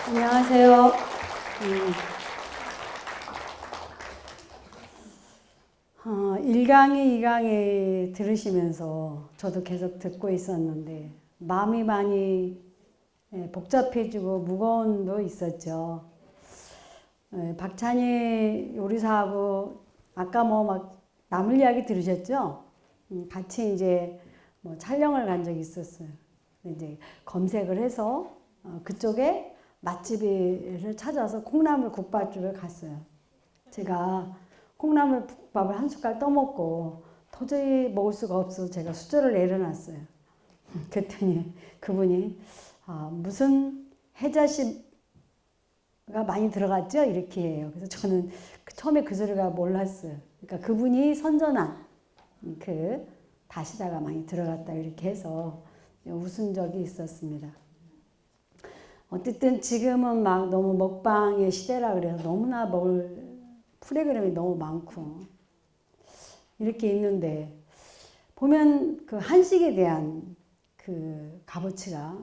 안녕하세요. 1강의, 2강의 들으시면서 저도 계속 듣고 있었는데 마음이 많이 복잡해지고 무거운 도 있었죠. 박찬희 요리사하고 아까 막 나물 이야기 들으셨죠? 같이 이제 촬영을 간 적이 있었어요. 이제 검색을 해서 그쪽에 맛집을 찾아서 콩나물 국밥집을 갔어요. 제가 콩나물 국밥을 한 숟갈 떠먹고 도저히 먹을 수가 없어서 제가 수저를 내려놨어요. 그랬더니 그분이 무슨 해자씨가 많이 들어갔죠? 이렇게 해요. 그래서 저는 처음에 그 소리가 몰랐어요. 그러니까 그분이 선전한 그 다시다가 많이 들어갔다 이렇게 해서 웃은 적이 있었습니다. 어쨌든 지금은 막 너무 먹방의 시대라 그래서 너무나 먹을 프로그램이 너무 많고 이렇게 있는데 보면 그 한식에 대한 그 값어치가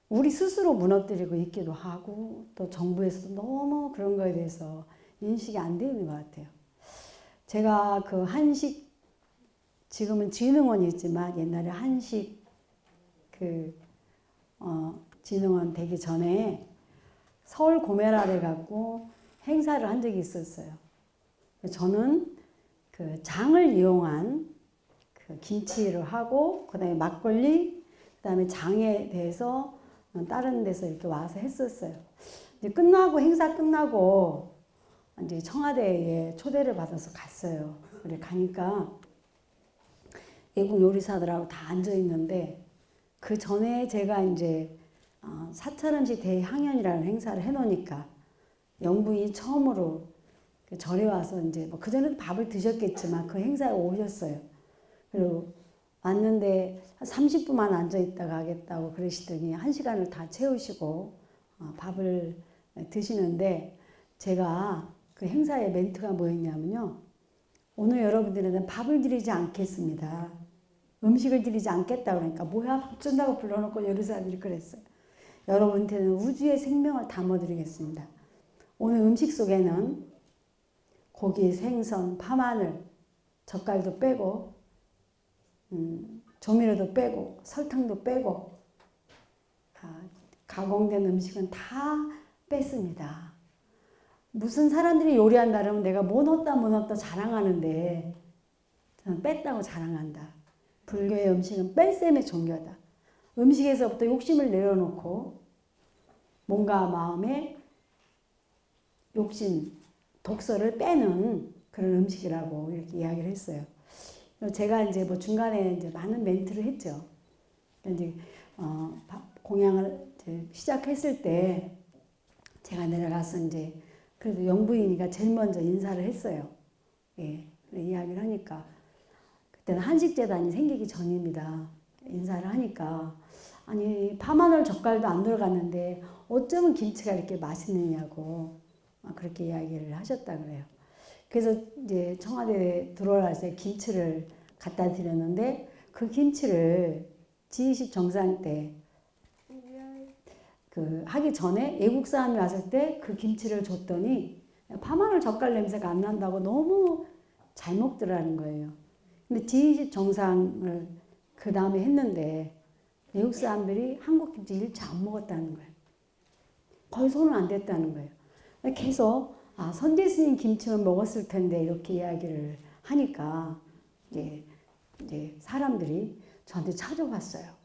우리 스스로 무너뜨리고 있기도 하고 또 정부에서도 너무 그런 거에 대해서 인식이 안 되어 있는 것 같아요. 제가 그 한식 지금은 진흥원이 있지만 옛날에 한식 진흥원 되기 전에 서울 고메라를 갖고 행사를 한 적이 있었어요. 저는 그 장을 이용한 그 김치를 하고 그다음에 막걸리 그다음에 장에 대해서 다른 데서 이렇게 와서 했었어요. 이제 끝나고 행사 끝나고 이제 청와대에 초대를 받아서 갔어요. 그래 가니까 외국 요리사들하고 다 앉아 있는데 그 전에 제가 이제 사찰음식 대항연이라는 행사를 해놓으니까 영부인이 처음으로 절에 와서 이제 그 전에도 밥을 드셨겠지만 그 행사에 오셨어요. 그리고 왔는데 30분만 앉아 있다가 가겠다고 그러시더니 1시간을 다 채우시고 밥을 드시는데 제가 그 행사의 멘트가 뭐였냐면요. 오늘 여러분들에게는 밥을 드리지 않겠습니다. 음식을 드리지 않겠다 그러니까 뭐야 밥 준다고 불러놓고 요리사들이 그랬어요. 여러분한테는 우주의 생명을 담아드리겠습니다. 오늘 음식 속에는 고기, 생선, 파마늘, 젓갈도 빼고 조미료도 빼고 설탕도 빼고 가공된 음식은 다 뺐습니다. 무슨 사람들이 요리한다 그러면 내가 뭐 넣었다 자랑하는데 저는 뺐다고 자랑한다. 불교의 음식은 뺄셈의 종교다. 음식에서부터 욕심을 내려놓고 몸과 마음에 욕심, 독소를 빼는 그런 음식이라고 이렇게 이야기를 했어요. 제가 이제 중간에 이제 많은 멘트를 했죠. 이제 공양을 이제 시작했을 때 제가 내려가서 이제 그래도 영부인이가 제일 먼저 인사를 했어요. 예, 이야기를 하니까 그때는 한식재단이 생기기 전입니다. 인사를 하니까 아니 파마늘 젓갈도 안 들어갔는데 어쩌면 김치가 이렇게 맛있느냐고 그렇게 이야기를 하셨다 그래요. 그래서 이제 청와대에 들어올 때 김치를 갖다 드렸는데 그 김치를 G20 정상 때 그 하기 전에 외국 사람이 왔을 때 그 김치를 줬더니 파마늘 젓갈 냄새가 안 난다고 너무 잘 먹더라는 거예요. 근데 G20 정상을 그 다음에 했는데 외국 사람들이 한국 김치 일체 안 먹었다는 거예요. 거의 손을 안 댔다는 거예요. 계속 선제 스님 김치만 먹었을 텐데 이렇게 이야기를 하니까 이제 사람들이 저한테 찾아왔어요.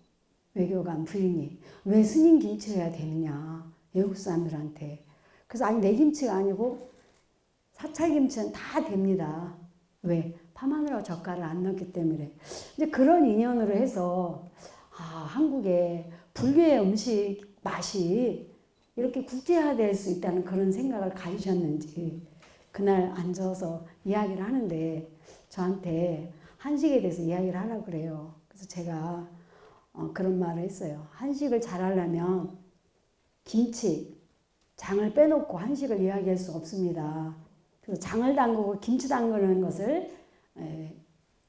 외교관 부인이 왜 스님 김치를 해야 되느냐 외국 사람들한테. 그래서 아니 내 김치가 아니고 사찰 김치는 다 됩니다. 왜? 파마늘하고 젓갈을 안 넣기 때문에. 이제 그런 인연으로 해서 한국의 불교의 음식 맛이 이렇게 국제화될 수 있다는 그런 생각을 가지셨는지 그날 앉아서 이야기를 하는데 저한테 한식에 대해서 이야기를 하라고 그래요. 그래서 제가 그런 말을 했어요. 한식을 잘하려면 김치, 장을 빼놓고 한식을 이야기할 수 없습니다. 그래서 장을 담그고 김치 담그는 것을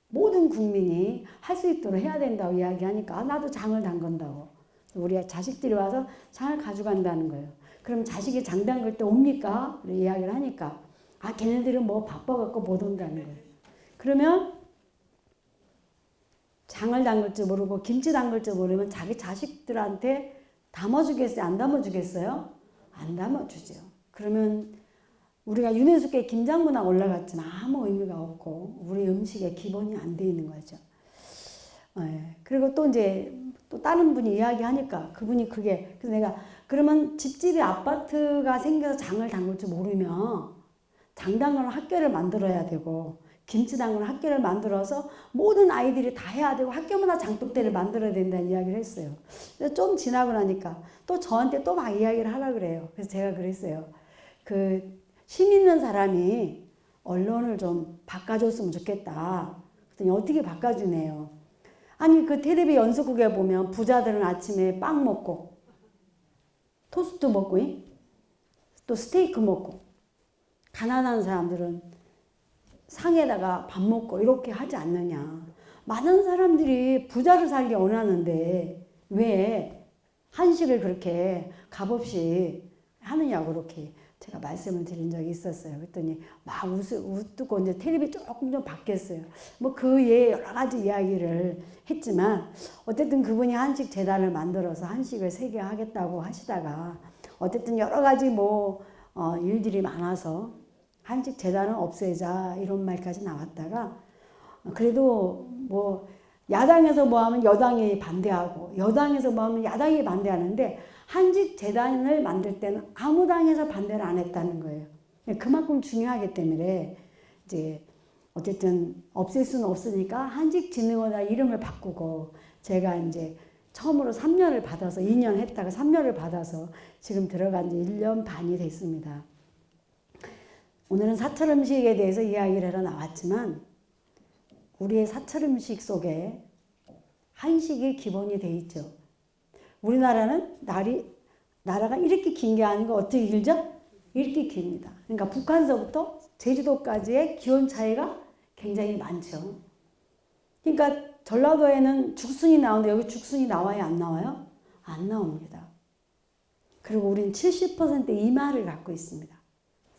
모든 국민이 할 수 있도록 해야 된다고 이야기하니까 나도 장을 담근다고. 우리 자식들이 와서 장을 가져간다는 거예요. 그럼 자식이 장 담글 때 옵니까? 이야기를 하니까 걔네들은 뭐 바빠갖고 못 온다는 거예요. 그러면 장을 담글 줄 모르고 김치 담글 줄 모르면 자기 자식들한테 담아주겠어요? 안 담아주겠어요? 안 담아주죠. 그러면 우리가 유네스코에 김장문화 올라갔지만 아무 의미가 없고 우리 음식에 기본이 안 돼 있는 거죠. 그리고 또 이제 또 다른 분이 이야기하니까 그분이 그게 그래서 내가 그러면 집집이 아파트가 생겨서 장을 담글 줄 모르면 장 담그는 학교를 만들어야 되고 김치 담그는 학교를 만들어서 모든 아이들이 다 해야 되고 학교마다 장독대를 만들어야 된다는 이야기를 했어요. 좀 지나고 나니까 또 저한테 또 막 이야기를 하라 그래요. 그래서 제가 그랬어요. 힘 있는 사람이 언론을 좀 바꿔줬으면 좋겠다. 그랬더니 어떻게 바꿔주네요. 아니 그 텔레비 연속극에 보면 부자들은 아침에 빵 먹고 토스트 먹고 또 스테이크 먹고 가난한 사람들은 상에다가 밥 먹고 이렇게 하지 않느냐. 많은 사람들이 부자를 살기 원하는데 왜 한식을 그렇게 값없이 하느냐고 그렇게 제가 말씀을 드린 적이 있었어요. 그랬더니 막 웃고 이제 텔레비 조금 좀 바뀌었어요. 뭐 그 외에 여러 가지 이야기를 했지만 어쨌든 그분이 한식 재단을 만들어서 한식을 세계 하겠다고 하시다가 어쨌든 여러 가지 일들이 많아서 한식 재단은 없애자 이런 말까지 나왔다가 그래도 야당에서 하면 여당이 반대하고 여당에서 하면 야당이 반대하는데 한식 재단을 만들 때는 아무 당에서 반대를 안 했다는 거예요. 그만큼 중요하기 때문에 이제 어쨌든 없앨 수는 없으니까 한식진흥원이라 이름을 바꾸고 제가 이제 처음으로 3년을 받아서 2년 했다가 3년을 받아서 지금 들어간 지 1년 반이 됐습니다. 오늘은 사찰 음식에 대해서 이야기를 하러 나왔지만 우리의 사찰 음식 속에 한식이 기본이 돼 있죠. 우리나라는 나라가 이렇게 긴 게 아니고 어떻게 길죠? 이렇게 깁니다. 그러니까 북한서부터 제주도까지의 기온 차이가 굉장히 많죠. 그러니까 전라도에는 죽순이 나오는데 여기 죽순이 나와요? 안 나와요? 안 나옵니다. 그리고 우리는 70% 이마를 갖고 있습니다.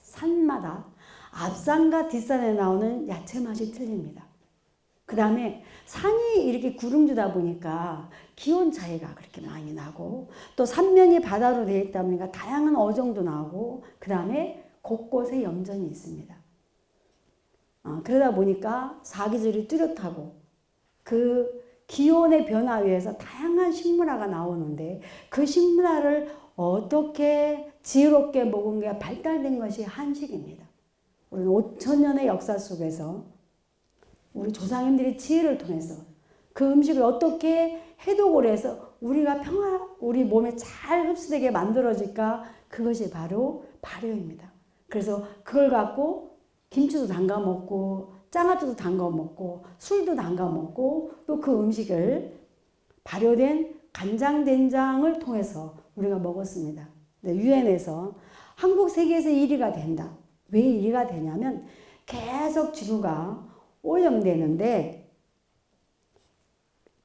산마다 앞산과 뒷산에 나오는 야채 맛이 틀립니다. 그 다음에 산이 이렇게 구름지다 보니까 기온 차이가 그렇게 많이 나고 또 산면이 바다로 되어 있다 보니까 다양한 어종도 나오고 그 다음에 곳곳에 염전이 있습니다. 그러다 보니까 사계절이 뚜렷하고 그 기온의 변화에 의해서 다양한 식문화가 나오는데 그 식문화를 어떻게 지혜롭게 먹은 게 발달된 것이 한식입니다. 우리는 5,000년의 역사 속에서 우리 조상님들의 지혜를 통해서 그 음식을 어떻게 해독을 해서 우리 몸에 잘 흡수되게 만들어질까? 그것이 바로 발효입니다. 그래서 그걸 갖고 김치도 담가 먹고 장아찌도 담가 먹고 술도 담가 먹고 또 그 음식을 발효된 간장 된장을 통해서 우리가 먹었습니다. 유엔에서 한국 세계에서 1위가 된다. 왜 1위가 되냐면 계속 지구가 오염되는데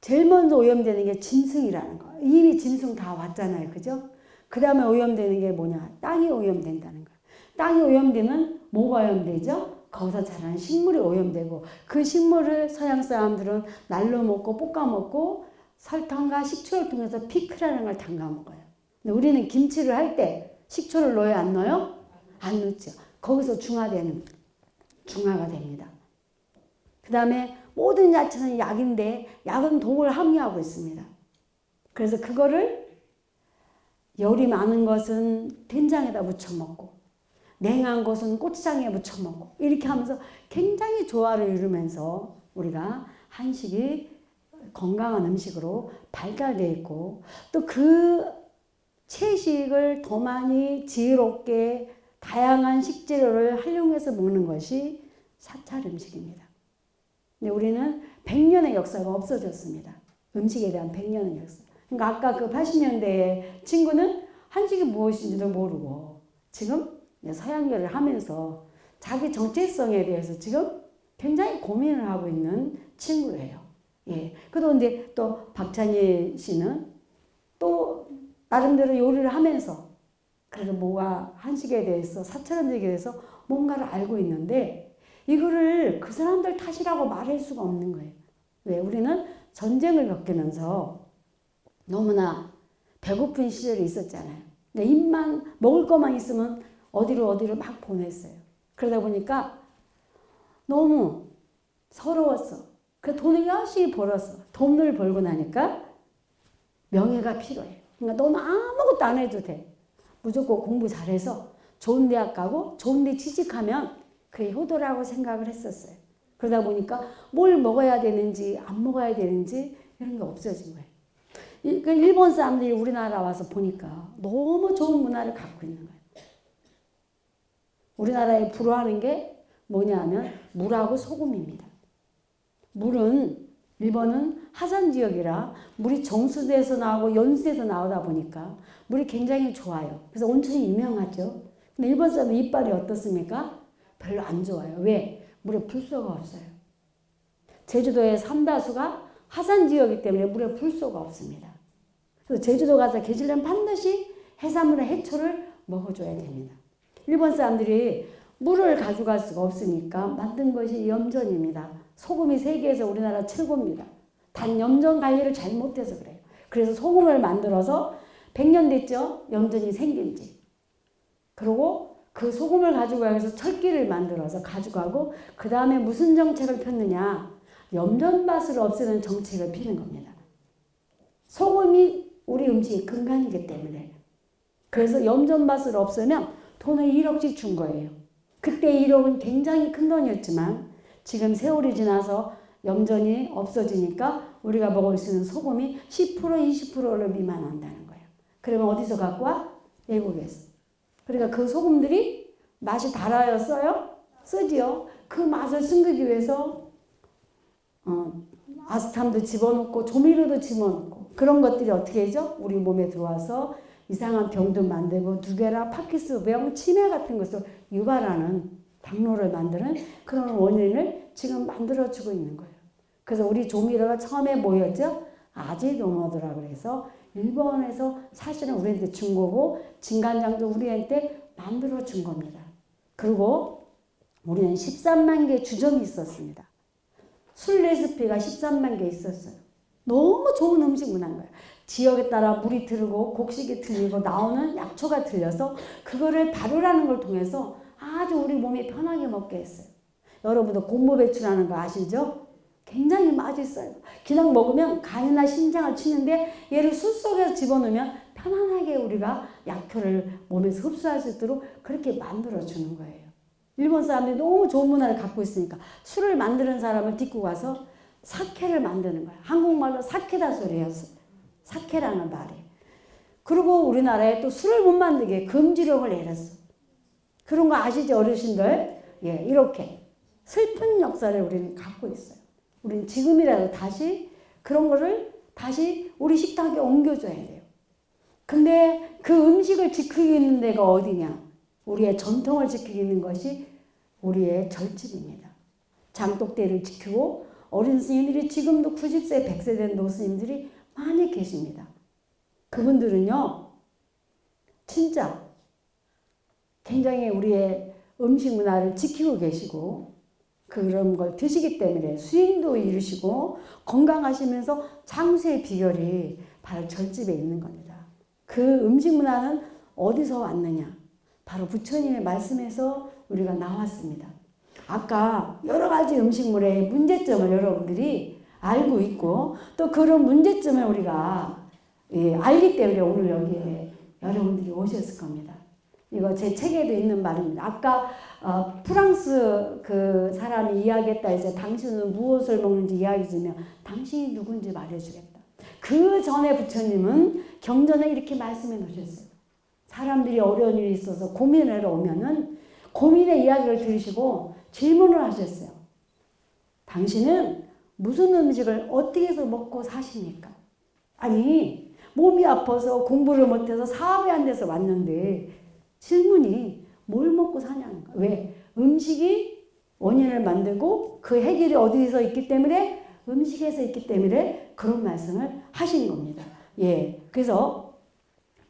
제일 먼저 오염되는 게 짐승이라는 거. 이미 짐승 다 왔잖아요. 그죠? 그 다음에 오염되는 게 뭐냐? 땅이 오염된다는 거. 땅이 오염되면 뭐가 오염되죠? 거기서 자라는 식물이 오염되고 그 식물을 서양 사람들은 날로 먹고 볶아 먹고 설탕과 식초를 통해서 피크라는 걸 담가 먹어요. 근데 우리는 김치를 할 때 식초를 넣어요? 안 넣어요? 안 넣죠. 거기서 중화가 됩니다. 그 다음에 모든 야채는 약인데 약은 독을 함유하고 있습니다. 그래서 그거를 열이 많은 것은 된장에다 묻혀 먹고 냉한 것은 고추장에 묻혀 먹고 이렇게 하면서 굉장히 조화를 이루면서 우리가 한식이 건강한 음식으로 발달되어 있고 또 그 채식을 더 많이 지혜롭게 다양한 식재료를 활용해서 먹는 것이 사찰 음식입니다. 근데 우리는 100년의 역사가 없어졌습니다. 음식에 대한 100년의 역사. 그러니까 아까 그 80년대의 친구는 한식이 무엇인지도 모르고 지금 서양계를 하면서 자기 정체성에 대해서 지금 굉장히 고민을 하고 있는 친구예요. 예. 그런데 또 박찬희 씨는 또 나름대로 요리를 하면서 그래서 뭐가 한식에 대해서 사찰 음식에 대해서 뭔가를 알고 있는데 이거를 그 사람들 탓이라고 말할 수가 없는 거예요. 왜? 우리는 전쟁을 겪으면서 너무나 배고픈 시절이 있었잖아요. 그러니까 입만 먹을 것만 있으면 어디로 막 보냈어요. 그러다 보니까 너무 서러웠어. 그 돈을 열심히 벌었어. 돈을 벌고 나니까 명예가 필요해. 그러니까 너는 아무것도 안 해도 돼. 무조건 공부 잘해서 좋은 대학 가고 좋은 데 취직하면 그게 효도라고 생각을 했었어요. 그러다 보니까 뭘 먹어야 되는지 안 먹어야 되는지 이런 게 없어진 거예요. 일본 사람들이 우리나라 와서 보니까 너무 좋은 문화를 갖고 있는 거예요. 우리나라에 불화하는 게 뭐냐면 물하고 소금입니다. 물은 일본은 하산 지역이라 물이 정수대에서 나오고 연수대에서 나오다 보니까 물이 굉장히 좋아요. 그래서 온천이 유명하죠. 근데 일본 사람은 이빨이 어떻습니까? 별로 안 좋아요. 왜? 물에 불소가 없어요. 제주도의 삼다수가 하산 지역이기 때문에 물에 불소가 없습니다. 그래서 제주도 가서 계시려면 반드시 해산물의 해초를 먹어줘야 됩니다. 일본 사람들이 물을 가져갈 수가 없으니까 만든 것이 염전입니다. 소금이 세계에서 우리나라 최고입니다. 단 염전 관리를 잘못해서 그래요. 그래서 소금을 만들어서 100년 됐죠? 염전이 생긴 지. 그리고 그 소금을 가지고 가서 철기를 만들어서 가져가고 그 다음에 무슨 정책을 폈느냐? 염전밭을 없애는 정책을 피는 겁니다. 소금이 우리 음식의 근간이기 때문에. 그래서 염전밭을 없애면 돈을 1억씩 준 거예요. 그때 1억은 굉장히 큰 돈이었지만 지금 세월이 지나서 염전이 없어지니까 우리가 먹을 수 있는 소금이 10% 20%를 미만한다는 거예요. 그러면 어디서 갖고 와? 외국에서. 그러니까 그 소금들이 맛이 달아요? 써요? 쓰지요. 그 맛을 숨기기 위해서 아스탐도 집어넣고 조미료도 집어넣고 그런 것들이 어떻게 하죠? 우리 몸에 들어와서 이상한 병도 만들고 누게라, 파키스병, 치매 같은 것을 유발하는 당뇨를 만드는 그런 원인을 지금 만들어주고 있는 거예요. 그래서 우리 조미료가 처음에 뭐였죠? 아지노모드라고 해서 일본에서 사실은 우리한테 준 거고 진간장도 우리한테 만들어준 겁니다. 그리고 우리는 13만 개 주점이 있었습니다. 술 레시피가 13만 개 있었어요. 너무 좋은 음식 문화인 거예요. 지역에 따라 물이 틀리고 곡식이 틀리고 나오는 약초가 틀려서 그거를 발효라는 걸 통해서 아주 우리 몸이 편하게 먹게 했어요. 여러분도 곰보배추라는 거 아시죠? 굉장히 맛있어요. 그냥 먹으면 간이나 심장을 치는데 얘를 술 속에 집어넣으면 편안하게 우리가 약효를 몸에서 흡수할 수 있도록 그렇게 만들어주는 거예요. 일본 사람들이 너무 좋은 문화를 갖고 있으니까 술을 만드는 사람을 데리고 가서 사케를 만드는 거예요. 한국말로 사케다 소리예요. 사케라는 말이. 그리고 우리나라에 또 술을 못 만들게 금지령을 내렸어. 그런 거 아시죠, 어르신들? 예, 이렇게 슬픈 역사를 우리는 갖고 있어요. 우리는 지금이라도 다시 그런 거를 다시 우리 식탁에 옮겨줘야 돼요. 근데 그 음식을 지키고 있는 데가 어디냐? 우리의 전통을 지키고 있는 것이 우리의 절집입니다. 장독대를 지키고 어린 스님들이 지금도 90세, 100세 된 노스님들이 많이 계십니다. 그분들은요, 진짜 굉장히 우리의 음식 문화를 지키고 계시고 그런 걸 드시기 때문에 수행도 이루시고 건강하시면서 장수의 비결이 바로 절집에 있는 겁니다. 그 음식 문화는 어디서 왔느냐? 바로 부처님의 말씀에서 우리가 나왔습니다. 아까 여러 가지 음식물의 문제점을 여러분들이 알고 있고 또 그런 문제점을 우리가 알기 때문에 오늘 여기에 여러분들이 오셨을 겁니다. 이거 제 책에도 있는 말입니다. 아까 프랑스 그 사람이 이야기했다 이제 당신은 무엇을 먹는지 이야기 주면 당신이 누군지 말해주겠다. 그 전에 부처님은 경전에 이렇게 말씀해 놓으셨어요. 사람들이 어려운 일이 있어서 고민을 오면은 고민의 이야기를 들으시고 질문을 하셨어요. 당신은 무슨 음식을 어떻게 해서 먹고 사십니까? 아니 몸이 아파서 공부를 못해서 사업이 안 돼서 왔는데 질문이 뭘 먹고 사냐는 거야. 왜? 음식이 원인을 만들고 그 해결이 어디서 있기 때문에 음식에서 있기 때문에 그런 말씀을 하신 겁니다. 예, 그래서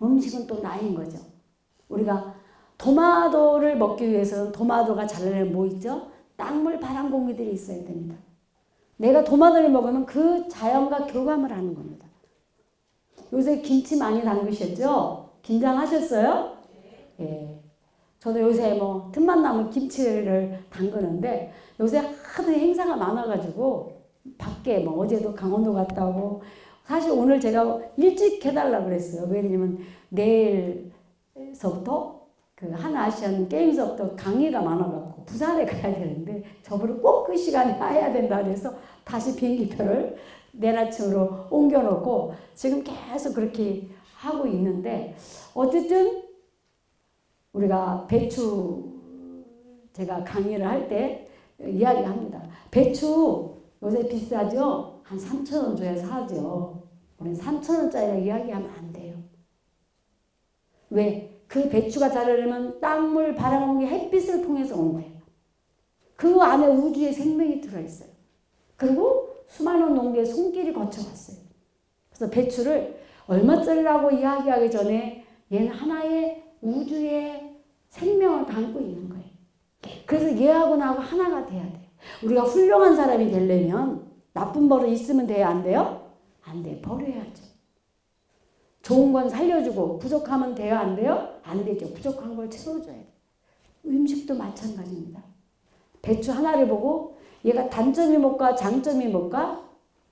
음식은 또 나인 거죠. 우리가 토마토를 먹기 위해서는 토마토가 자라려면 뭐 있죠? 땅물 바람 공기들이 있어야 됩니다. 내가 토마토를 먹으면 그 자연과 교감을 하는 겁니다. 요새 김치 많이 담그셨죠? 김장하셨어요? 예. 저도 요새 뭐 틈만 나면 김치를 담그는데 요새 하도 행사가 많아가지고 밖에 뭐 어제도 강원도 갔다 오고 사실 오늘 제가 일찍 해달라고 그랬어요. 왜냐면 내일서부터 그 한아시안 게임서부터 강의가 많아갖고 부산에 가야 되는데 저번에 꼭 그 시간에 해야 된다 그래서 다시 비행기표를 내일 아침으로 옮겨놓고 지금 계속 그렇게 하고 있는데 어쨌든 우리가 배추 제가 강의를 할 때 이야기합니다. 배추 요새 비싸죠? 한 3,000원 줘야 사죠. 우리는 3,000원짜리 이야기하면 안 돼요. 왜? 그 배추가 자라려면 땅물, 바람, 공기, 햇빛을 통해서 온 거예요. 그 안에 우주의 생명이 들어있어요. 그리고 수많은 농부의 손길이 거쳐갔어요. 그래서 배추를 얼마짜리라고 이야기하기 전에 얘는 하나의 우주의 생명을 담고 있는 거예요. 그래서 얘하고 나하고 하나가 돼야 돼요. 우리가 훌륭한 사람이 되려면 나쁜 버릇 있으면 돼요? 안 돼요? 안 돼요. 버려야죠. 좋은 건 살려주고 부족하면 돼요? 안 돼요? 안 되죠. 부족한 걸 채워줘야 돼요. 음식도 마찬가지입니다. 배추 하나를 보고 얘가 단점이 뭘까 장점이 뭘까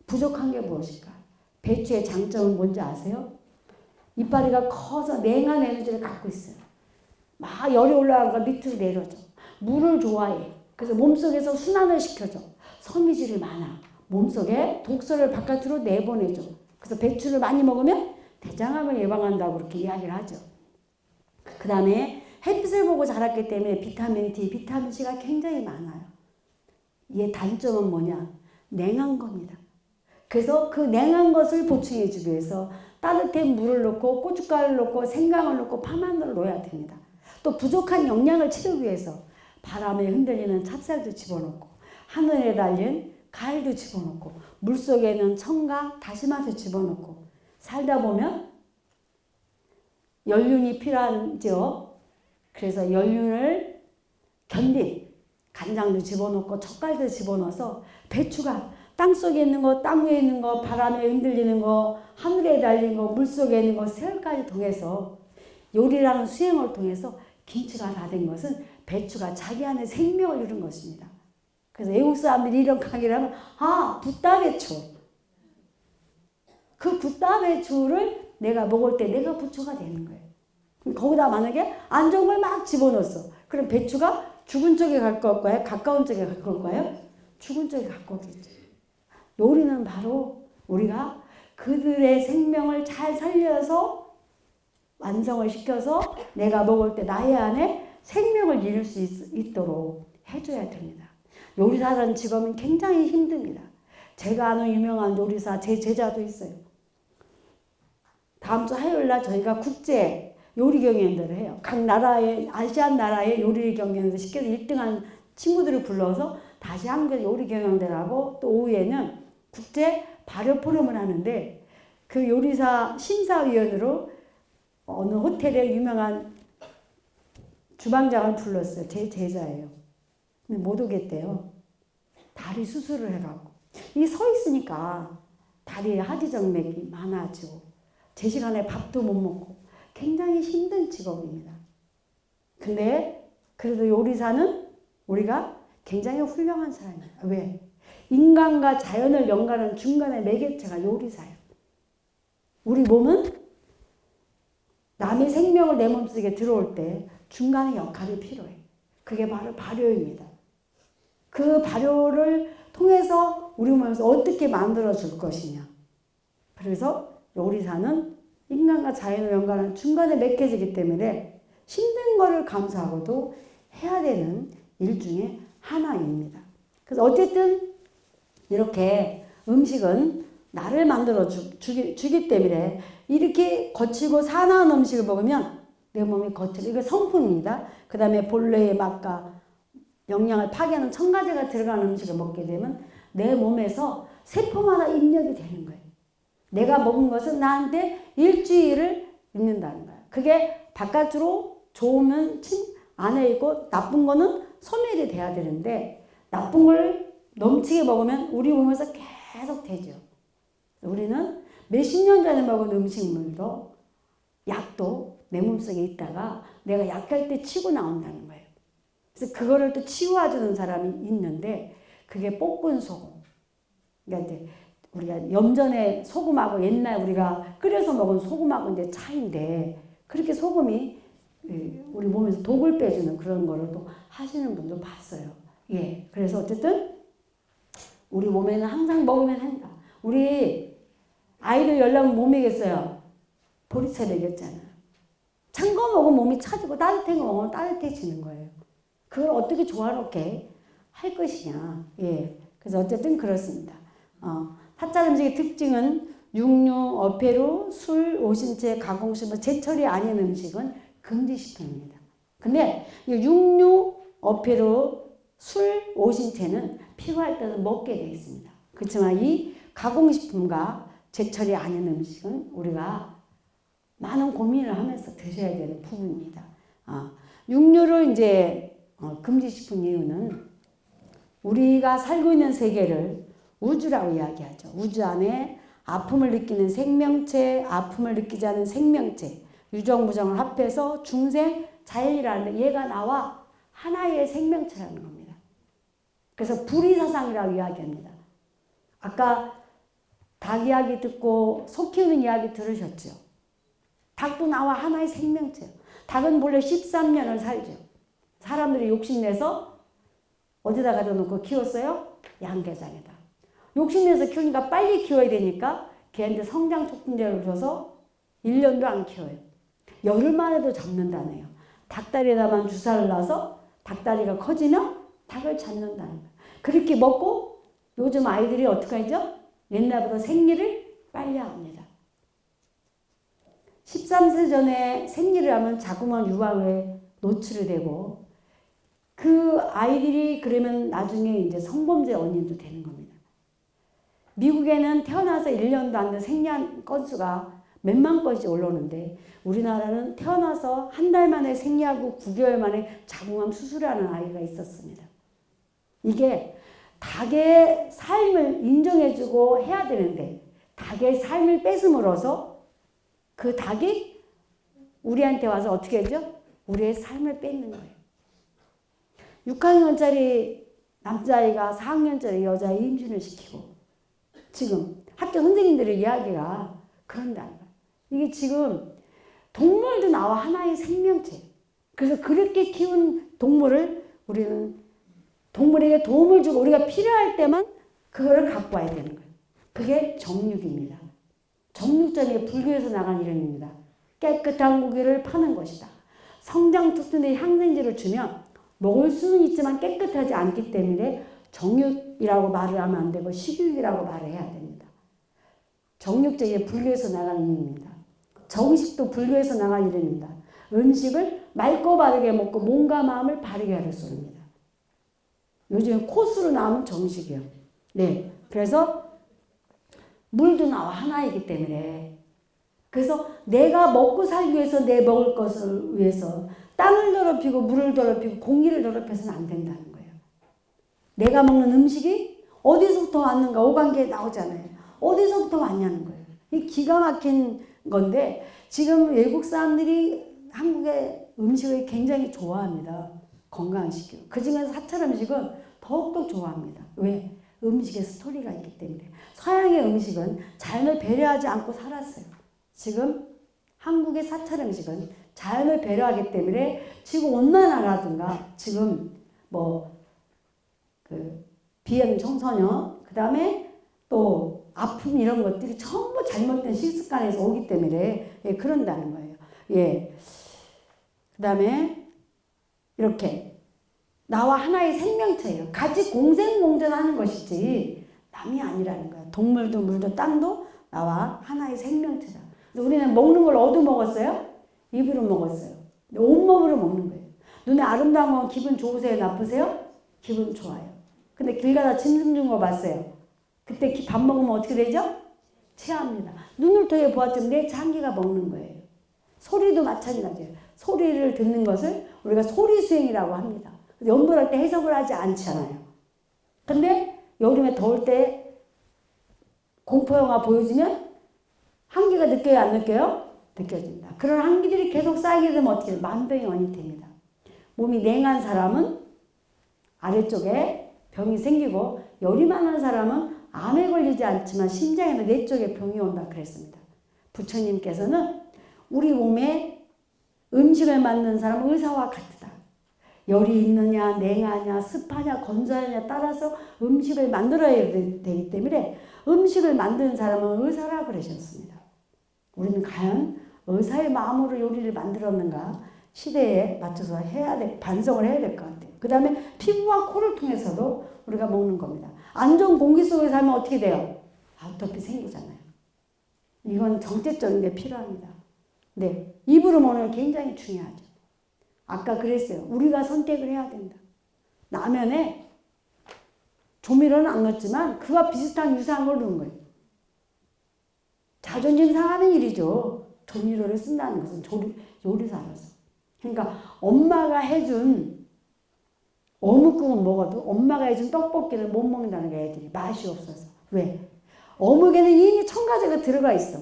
부족한 게 무엇일까? 배추의 장점은 뭔지 아세요? 이파리가 커서 냉한 에너지를 갖고 있어요. 막 열이 올라가니까 밑으로 내려져. 물을 좋아해. 그래서 몸속에서 순환을 시켜줘. 섬유질이 많아. 몸속에 독소를 바깥으로 내보내줘. 그래서 배추를 많이 먹으면 대장암을 예방한다고 그렇게 이야기를 하죠. 그 다음에 햇빛을 보고 자랐기 때문에 비타민 D, 비타민 C가 굉장히 많아요. 얘 단점은 뭐냐? 냉한 겁니다. 그래서 그 냉한 것을 보충해 주기 위해서 따뜻한 물을 넣고 고춧가루를 넣고 생강을 넣고 파마늘을 넣어야 됩니다. 또 부족한 영양을 채우기 위해서 바람에 흔들리는 찹쌀도 집어넣고 하늘에 달린 가을도 집어넣고 물속에는 청강, 다시마도 집어넣고 살다 보면 연륜이 필요하죠. 그래서 연륜을 견딘 간장도 집어넣고 젓갈도 집어넣어서 배추가 땅속에 있는 거, 땅 위에 있는 거, 바람에 흔들리는 거, 하늘에 달린 거, 물속에 있는 거 세월까지 통해서 요리라는 수행을 통해서 김치가 다 된 것은 배추가 자기 안에 생명을 이룬 것입니다. 그래서 외국 사람들이 이런 강의를 하면 붓다배추. 그 붓다배추를 내가 먹을 때 내가 부처가 되는 거예요. 거기다 만약에 안 좋은 걸 막 집어넣었어. 그럼 배추가 죽은 쪽에 가까울 거예요? 가까운 쪽에 가까울 거예요? 죽은 쪽에 가까우겠죠. 요리는 바로 우리가 그들의 생명을 잘 살려서 완성을 시켜서 내가 먹을 때 나의 안에 생명을 이룰 수 있도록 해줘야 됩니다. 요리사라는 직업은 굉장히 힘듭니다. 제가 아는 유명한 요리사, 제 제자도 있어요. 다음 주 화요일날 저희가 국제 요리 경연대를 해요. 각 나라의, 아시안 나라의 요리 경연에서 시켜서 1등한 친구들을 불러서 다시 한국 요리 경연대를 하고 또 오후에는 국제 발효 포럼을 하는데 그 요리사 심사위원으로 어느 호텔의 유명한 주방장을 불렀어요. 제 제자예요. 근데 못 오겠대요. 다리 수술을 해갖고. 이 서 있으니까 다리에 하지정맥이 많아지고 제 시간에 밥도 못 먹고 굉장히 힘든 직업입니다. 근데 그래도 요리사는 우리가 굉장히 훌륭한 사람이에요. 왜? 인간과 자연을 연결하는 중간의 매개체가 요리사예요. 우리 몸은 남의 생명을 내 몸속에 들어올 때 중간에 역할이 필요해. 그게 바로 발효입니다. 그 발효를 통해서 우리 몸에서 어떻게 만들어줄 것이냐. 그래서 요리사는 인간과 자연을 연결하는 중간에 매개체이기 때문에 힘든 거를 감수하고도 해야 되는 일 중에 하나입니다. 그래서 어쨌든 이렇게 음식은 나를 만들어 주기 때문에 이렇게 거칠고 사나운 음식을 먹으면 내 몸이 거칠고 이거 성분입니다. 그 다음에 본래의 맛과 영양을 파괴하는 첨가제가 들어간 음식을 먹게 되면 내 몸에서 세포마다 입력이 되는 거예요. 내가 먹은 것은 나한테 일주일을 있는다는 거예요. 그게 바깥으로 좋으면 안에 있고 나쁜 거는 소멸이 돼야 되는데 나쁜 걸 넘치게 먹으면 우리 몸에서 계속 되죠. 우리는 몇십 년 전에 먹은 음식물도 약도 내 몸속에 있다가 내가 약할 때 치고 나온다는 거예요. 그래서 그거를 또 치유해주는 사람이 있는데 그게 볶은 소금. 그러니까 이제 우리가 염전에 소금하고 옛날 우리가 끓여서 먹은 소금하고 이제 차이인데 그렇게 소금이 우리 몸에서 독을 빼주는 그런 거를 또 하시는 분도 봤어요. 예. 그래서 어쨌든 우리 몸에는 항상 먹으면 한다. 우리 아이들 열나면 못 먹였어요. 보리차 먹였잖아요. 찬 거 먹으면 몸이 차지고 따뜻한 거 먹으면 따뜻해지는 거예요. 그걸 어떻게 조화롭게 할 것이냐. 예. 그래서 어쨌든 그렇습니다. 사찰 음식의 특징은 육류, 어패류, 술, 오신채, 가공식물, 제철이 아닌 음식은 금지식품입니다. 근데 육류, 어패류, 술, 오신채는 필요할 때는 먹게 되어 있습니다. 그렇지만 이 가공식품과 제철이 아닌 음식은 우리가 많은 고민을 하면서 드셔야 되는 부분입니다. 육류를 이제 금지식품 이유는 우리가 살고 있는 세계를 우주라고 이야기하죠. 우주 안에 아픔을 느끼는 생명체, 아픔을 느끼지 않은 생명체, 유정무정을 합해서 중생, 자연이라는 얘가 나와 하나의 생명체라는 겁니다. 그래서 불의사상이라고 이야기합니다. 아까 닭 이야기 듣고 소 키우는 이야기 들으셨죠? 닭도 나와 하나의 생명체예요. 닭은 본래 13년을 살죠. 사람들이 욕심내서 어디다 가둬 놓고 키웠어요? 양계장에다. 욕심내서 키우니까 빨리 키워야 되니까 걔한테 성장 촉진제를 줘서 1년도 안 키워요. 열흘만 해도 잡는다네요. 닭다리에다만 주사를 놔서 닭다리가 커지면 닭을 잡는다는 거예요. 그렇게 먹고 요즘 아이들이 어떻게 하죠? 옛날보다 생리를 빨리 합니다. 13세 전에 생리를 하면 자궁암 유방에 노출이 되고 그 아이들이 그러면 나중에 이제 성범죄 원인도 되는 겁니다. 미국에는 태어나서 1년도 안 된 생리한 건수가 몇만 건씩 올라오는데 우리나라는 태어나서 한 달 만에 생리하고 9개월 만에 자궁암 수술하는 아이가 있었습니다. 이게 닭의 삶을 인정해주고 해야 되는데 닭의 삶을 뺏음으로써 그 닭이 우리한테 와서 어떻게 하죠? 우리의 삶을 뺏는 거예요. 6학년짜리 남자아이가 4학년짜리 여자애 임신을 시키고 지금 학교 선생님들의 이야기가 그런다는 거예요. 이게 지금 동물도 나와 하나의 생명체. 그래서 그렇게 키운 동물을 우리는 동물에게 도움을 주고 우리가 필요할 때만 그거를 갖고 와야 되는 거예요. 그게 정육입니다. 정육점이 불교에서 나간 이름입니다. 깨끗한 고기를 파는 것이다. 성장 촉진의 향생제를 주면 먹을 수는 있지만 깨끗하지 않기 때문에 정육이라고 말을 하면 안 되고 식육이라고 말을 해야 됩니다. 정육제의 불교에서 나간 이름입니다. 정식도 불교에서 나간 이름입니다. 음식을 맑고 바르게 먹고 몸과 마음을 바르게 하는 소리입니다. 요즘에 코스로 나오면 정식이요. 네, 그래서 물도 나와 하나이기 때문에 그래서 내가 먹고 살기 위해서 내 먹을 것을 위해서 땅을 더럽히고 물을 더럽히고 공기를 더럽혀서는 안 된다는 거예요. 내가 먹는 음식이 어디서부터 왔는가 오관계에 나오잖아요. 어디서부터 왔냐는 거예요. 이 기가 막힌 건데 지금 외국 사람들이 한국의 음식을 굉장히 좋아합니다. 건강식으로. 그중에서 사찰 음식은 더욱더 좋아합니다. 왜? 음식에 스토리가 있기 때문에. 서양의 음식은 자연을 배려하지 않고 살았어요. 지금 한국의 사찰 음식은 자연을 배려하기 때문에 지금 온난화라든가 지금 비행 청소년 그 다음에 또 아픔 이런 것들이 전부 잘못된 식습관에서 오기 때문에 예, 그런다는 거예요. 예. 그 다음에 이렇게 나와 하나의 생명체예요. 같이 공생공존하는 것이지 남이 아니라는 거예요. 동물도 물도 땅도 나와 하나의 생명체다. 우리는 먹는 걸 얻어 먹었어요? 입으로 먹었어요. 온몸으로 먹는 거예요. 눈에 아름다운 건 기분 좋으세요? 나쁘세요? 기분 좋아요. 근데 길 가다 짐승 준 거 봤어요. 그때 밥 먹으면 어떻게 되죠? 체합니다. 눈을 통해 보았지만 내 장기가 먹는 거예요. 소리 소리도 마찬가지예요. 소리를 듣는 것을 우리가 소리 수행이라고 합니다. 연불할 때 해석을 하지 않잖아요. 근데 여름에 더울 때 공포영화 보여주면 한기가 느껴요, 안 느껴요? 느껴집니다. 그런 한기들이 계속 쌓이게 되면 어떻게 돼요? 만병이 됩니다. 몸이 냉한 사람은 아래쪽에 병이 생기고, 열이 많은 사람은 암에 걸리지 않지만 심장이나 뇌 쪽에 병이 온다 그랬습니다. 부처님께서는 우리 몸에 음식을 만드는 사람은 의사와 같다. 열이 있느냐, 냉하냐, 습하냐, 건조하냐 따라서 음식을 만들어야 되기 때문에 음식을 만드는 사람은 의사라 그러셨습니다. 우리는 과연 의사의 마음으로 요리를 만들었는가? 시대에 맞춰서 반성을 해야 될 것 같아요. 그 다음에 피부와 코를 통해서도 우리가 먹는 겁니다. 안 좋은 공기 속에 살면 어떻게 돼요? 아토피 생기잖아요. 이건 정책적인 게 필요합니다. 네, 입으로 먹는 게 굉장히 중요하죠. 아까 그랬어요. 우리가 선택을 해야 된다. 라면에 조미료는 안 넣었지만 그와 비슷한 유사한 걸 넣은 거예요. 자존심 상하는 일이죠. 조미료를 쓴다는 것은 요리사라서. 그러니까 엄마가 해준 어묵국은 먹어도 엄마가 해준 떡볶이를 못 먹는다는 거예요. 애들이 맛이 없어서. 왜? 어묵에는 이미 첨가제가 들어가 있어.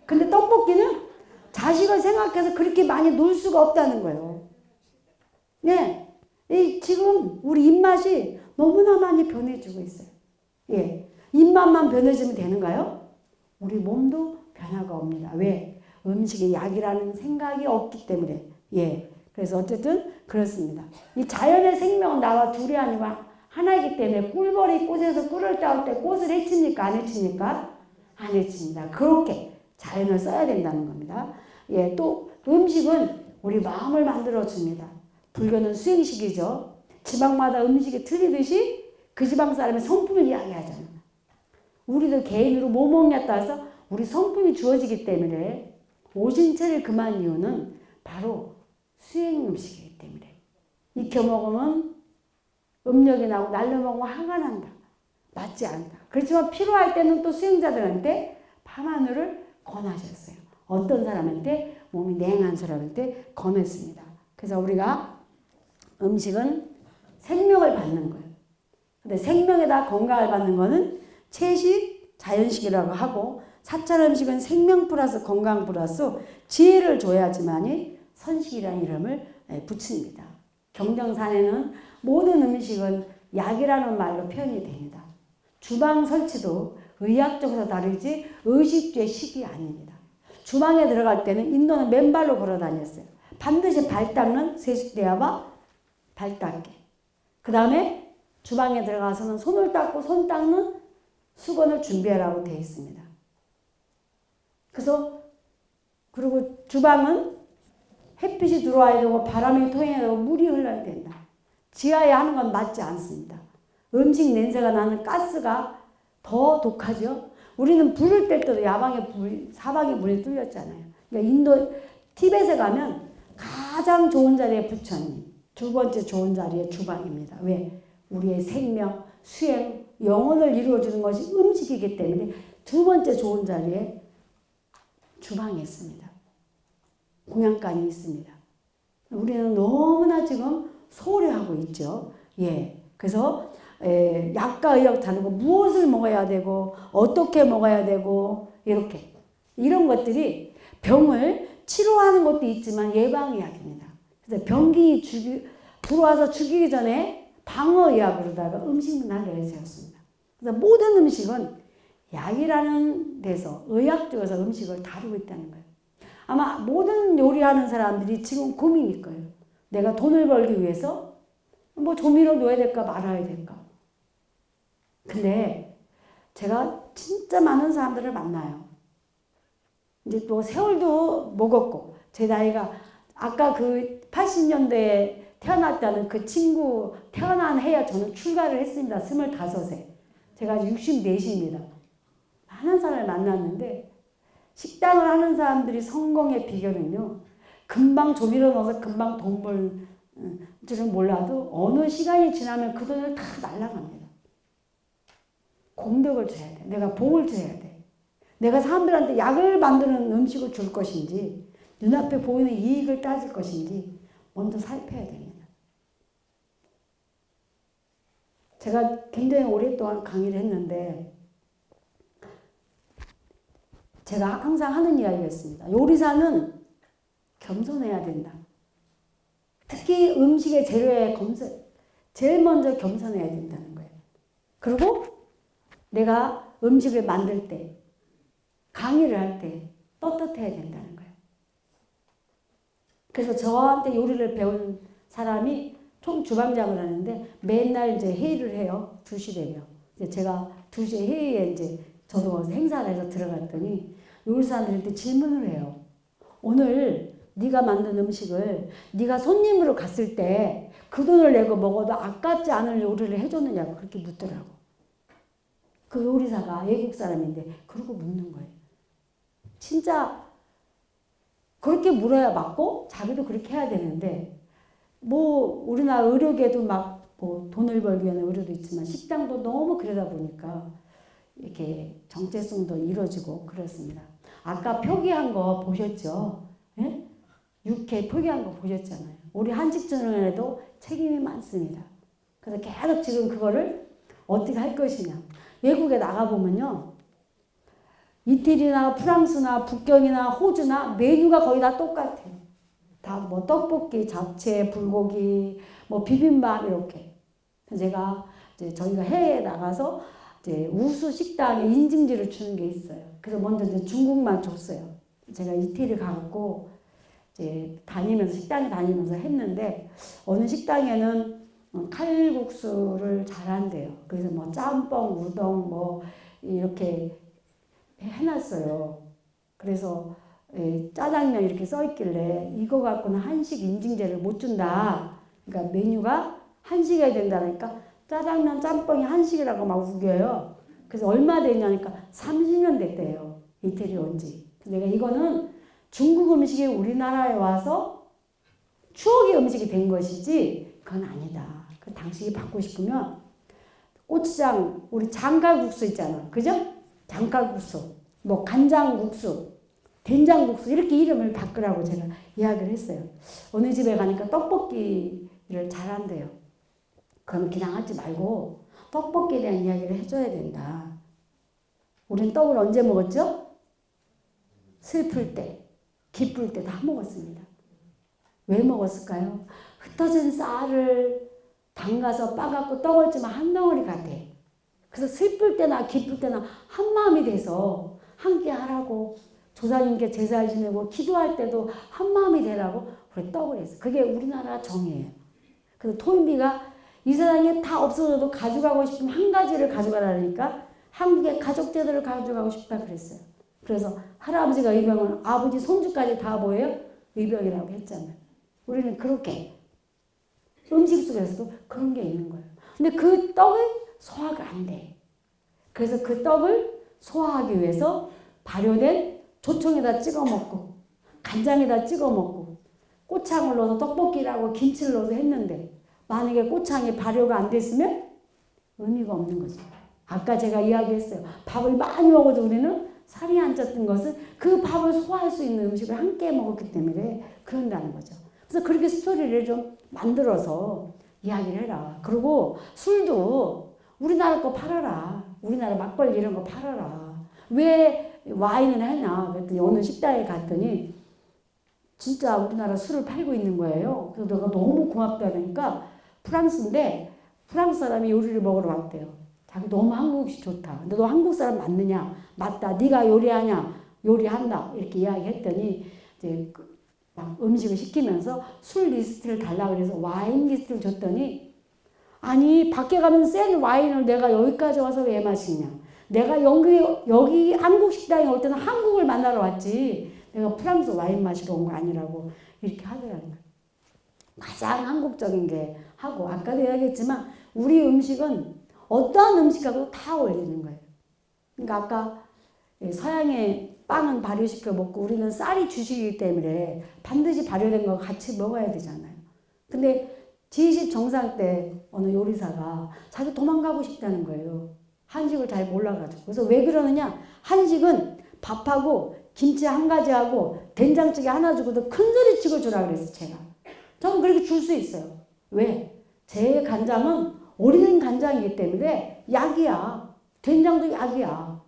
근데 떡볶이는 자식을 생각해서 그렇게 많이 넣을 수가 없다는 거예요. 네, 지금 우리 입맛이 너무나 많이 변해지고 있어요. 예, 입맛만 변해지면 되는가요? 우리 몸도 변화가 옵니다. 왜? 음식이 약이라는 생각이 없기 때문에. 예, 그래서 어쨌든 그렇습니다. 이 자연의 생명은 나와 둘이 아니고 하나이기 때문에 꿀벌이 꽃에서 꿀을 따올 때 꽃을 해칩니까? 안 해칩니까? 안 해칩니다. 그렇게 자연을 써야 된다는 겁니다. 예, 또 음식은 우리 마음을 만들어줍니다. 불교는 수행식이죠. 지방마다 음식이 틀리듯이 그 지방 사람의 성품을 이야기하잖아요. 우리도 개인으로 뭐 먹냐에 따라서 우리 성품이 주어지기 때문에 오신채를 금한 이유는 바로 수행 음식이기 때문에. 익혀 먹으면 음력이 나고 날려 먹으면 화가 난다. 맞지 않다. 그렇지만 필요할 때는 또 수행자들한테 밤하늘을 권하셨어요. 어떤 사람한테? 몸이 냉한 사람한테 권했습니다. 그래서 우리가 음식은 생명을 받는 거예요. 근데 생명에다 건강을 받는 거는 채식, 자연식이라고 하고, 사찰 음식은 생명 플러스 건강 플러스 지혜를 줘야지만이 선식이라는 이름을 붙입니다. 경정산에는 모든 음식은 약이라는 말로 표현이 됩니다. 주방 설치도 의학적으로 다르지 의식주의 식이 아닙니다. 주방에 들어갈 때는 인도는 맨발로 걸어 다녔어요. 반드시 발 닦는 세숫대야와 발 닦기. 그 다음에 주방에 들어가서는 손을 닦고 손 닦는 수건을 준비하라고 되어 있습니다. 그리고 주방은 햇빛이 들어와야 되고 바람이 통해야 되고 물이 흘러야 된다. 지하에 하는 건 맞지 않습니다. 음식 냄새가 나는 가스가 더 독하죠. 우리는 불을 뗄 때도 사방에 문이 뚫렸잖아요. 그러니까 인도, 티벳에 가면 가장 좋은 자리에 부처님, 두 번째 좋은 자리에 주방입니다. 왜? 우리의 생명, 수행, 영혼을 이루어주는 것이 음식이기 때문에 두 번째 좋은 자리에 주방이 있습니다. 공양간이 있습니다. 우리는 너무나 지금 소홀해하고 있죠. 예. 그래서 약과 의학 다르고 무엇을 먹어야 되고 어떻게 먹어야 되고 이렇게 이런 것들이 병을 치료하는 것도 있지만 예방의학입니다. 그래서 병기 들어와서 죽이기 전에 방어의학으로다가 음식 문화를 내세웠습니다. 그래서 모든 음식은 약이라는 데서 의학 쪽에서 음식을 다루고 있다는 거예요. 아마 모든 요리하는 사람들이 지금 고민일 거예요. 내가 돈을 벌기 위해서 뭐 조미료 넣어야 될까 말아야 될까. 근데 제가 진짜 많은 사람들을 만나요. 이제 또 세월도 먹었고 제 나이가 아까 그 80년대에 태어났다는 그 친구 태어난 해야 저는 출가를 했습니다. 25세. 제가 아직 64입니다. 많은 사람을 만났는데 식당을 하는 사람들이 성공의 비결은요. 금방 조미료 넣어서 금방 돈 벌 줄은 몰라도 어느 시간이 지나면 그 돈을 다 날라갑니다. 공덕을 줘야 돼. 내가 복을 줘야 돼. 내가 사람들한테 약을 만드는 음식을 줄 것인지 눈앞에 보이는 이익을 따질 것인지 먼저 살펴야 됩니다. 제가 굉장히 오랫동안 강의를 했는데 제가 항상 하는 이야기가 있습니다. 요리사는 겸손해야 된다. 특히 음식의 재료에 제일 먼저 겸손해야 된다는 거예요. 그리고 내가 음식을 만들 때, 강의를 할 때 떳떳해야 된다는 거예요. 그래서 저한테 요리를 배운 사람이 총 주방장을 하는데 맨날 이제 회의를 해요. 2시 되면. 이제 제가 2시에 회의에 이제 저도 거기서 행사를 해서 들어갔더니 요리사들한테 질문을 해요. 오늘 네가 만든 음식을 네가 손님으로 갔을 때 그 돈을 내고 먹어도 아깝지 않을 요리를 해줬느냐고 그렇게 묻더라고. 그 요리사가 외국 사람인데 그러고 묻는 거예요. 진짜 그렇게 물어야 맞고 자기도 그렇게 해야 되는데 뭐 우리나라 의료계도 막 뭐 돈을 벌기 위한 의료도 있지만 식당도 너무 그러다 보니까 이렇게 정체성도 이루어지고 그렇습니다. 아까 표기한 거 보셨죠? 예? 육회 표기한 거 보셨잖아요. 우리 한식전에도 책임이 많습니다. 그래서 계속 지금 그거를 어떻게 할 것이냐. 외국에 나가보면요. 이태리나 프랑스나 북경이나 호주나 메뉴가 거의 다 똑같아요. 다 뭐 떡볶이, 잡채, 불고기, 뭐 비빔밥 이렇게. 제가 이제 저희가 해외에 나가서 이제 우수 식당에 인증지를 주는 게 있어요. 그래서 먼저 이제 중국만 줬어요. 제가 이태리 가고 이제 다니면서 식당에 다니면서 했는데 어느 식당에는 칼국수를 잘한대요. 그래서 뭐 짬뽕, 우동 뭐 이렇게 해놨어요. 그래서 짜장면 이렇게 써있길래 이거 갖고는 한식 인증제를 못 준다. 그러니까 메뉴가 한식이어야 된다니까 짜장면, 짬뽕이 한식이라고 막 우겨요. 그래서 얼마 됐냐니까 30년 됐대요. 이태리 온 지. 내가 이거는 중국 음식이 우리나라에 와서 추억의 음식이 된 것이지 그건 아니다. 그 당신이 받고 싶으면 고추장, 우리 장칼국수 있잖아. 그죠? 장칼국수, 뭐 간장국수, 된장국수 이렇게 이름을 바꾸라고 제가 이야기를 했어요. 어느 집에 가니까 떡볶이를 잘한대요. 그럼 그냥 하지 말고 떡볶이에 대한 이야기를 해줘야 된다. 우린 떡을 언제 먹었죠? 슬플 때, 기쁠 때 다 먹었습니다. 왜 먹었을까요? 흩어진 쌀을 담가서 빠갖고 떡을 찌면 한 덩어리 같아. 그래서 슬플 때나 기쁠 때나 한 마음이 돼서 함께 하라고 조상님께 제사를 지내고 기도할 때도 한 마음이 되라고 우리 떡을 했어. 그게 우리나라 정이에요. 그래서 토인비가 이 세상에 다 없어져도 가져가고 싶으면 한 가지를 가져가라니까 한국의 가족 제도를 가져가고 싶다 그랬어요. 그래서 할아버지가 의병은 아버지 손주까지 다 뭐예요? 의병이라고 했잖아요. 우리는 그렇게 음식 속에서도 그런 게 있는 거예요. 근데 그 떡을 소화가 안 돼. 그래서 그 떡을 소화하기 위해서 발효된 조청에다 찍어 먹고 간장에다 찍어 먹고 꼬창을 넣어서 떡볶이라고 김치를 넣어서 했는데 만약에 꼬창이 발효가 안 됐으면 의미가 없는 거죠. 아까 제가 이야기했어요. 밥을 많이 먹어도 우리는 살이 안 쪘던 것은 그 밥을 소화할 수 있는 음식을 함께 먹었기 때문에 그런다는 거죠. 그래서 그렇게 스토리를 좀 만들어서 이야기를 해라. 그리고 술도 우리나라 거 팔아라. 우리나라 막걸리 이런 거 팔아라. 왜 와인을 하냐. 그랬더니 어느 식당에 갔더니 진짜 우리나라 술을 팔고 있는 거예요. 그래서 내가 너무 고맙다니까 프랑스인데 프랑스 사람이 요리를 먹으러 왔대요. 자기 너무 한국식 좋다. 근데 너 한국 사람 맞느냐? 맞다. 네가 요리하냐? 요리한다. 이렇게 이야기했더니 이제 막 음식을 시키면서 술 리스트를 달라고 그래서 와인 리스트를 줬더니 아니 밖에 가면 센 와인을 내가 여기까지 와서 왜 마시냐. 내가 여기 한국 식당에 올 때는 한국을 만나러 왔지 내가 프랑스 와인 마시러 온 거 아니라고 이렇게 하더라는 거예요. 가장 한국적인 게 하고 아까도 이야기했지만 우리 음식은 어떠한 음식하고도 다 어울리는 거예요. 그러니까 아까 서양의 빵은 발효시켜 먹고 우리는 쌀이 주식이기 때문에 반드시 발효된 거 같이 먹어야 되잖아요. 근데 G20 정상 때 어느 요리사가 자기 도망가고 싶다는 거예요. 한식을 잘 몰라가지고. 그래서 왜 그러느냐? 한식은 밥하고 김치 한 가지 하고 된장찌개 하나 주고도 큰 소리 치고 주라 그랬어 제가. 저는 그렇게 줄 수 있어요. 왜? 제 간장은 오래된 간장이기 때문에 약이야. 된장도 약이야.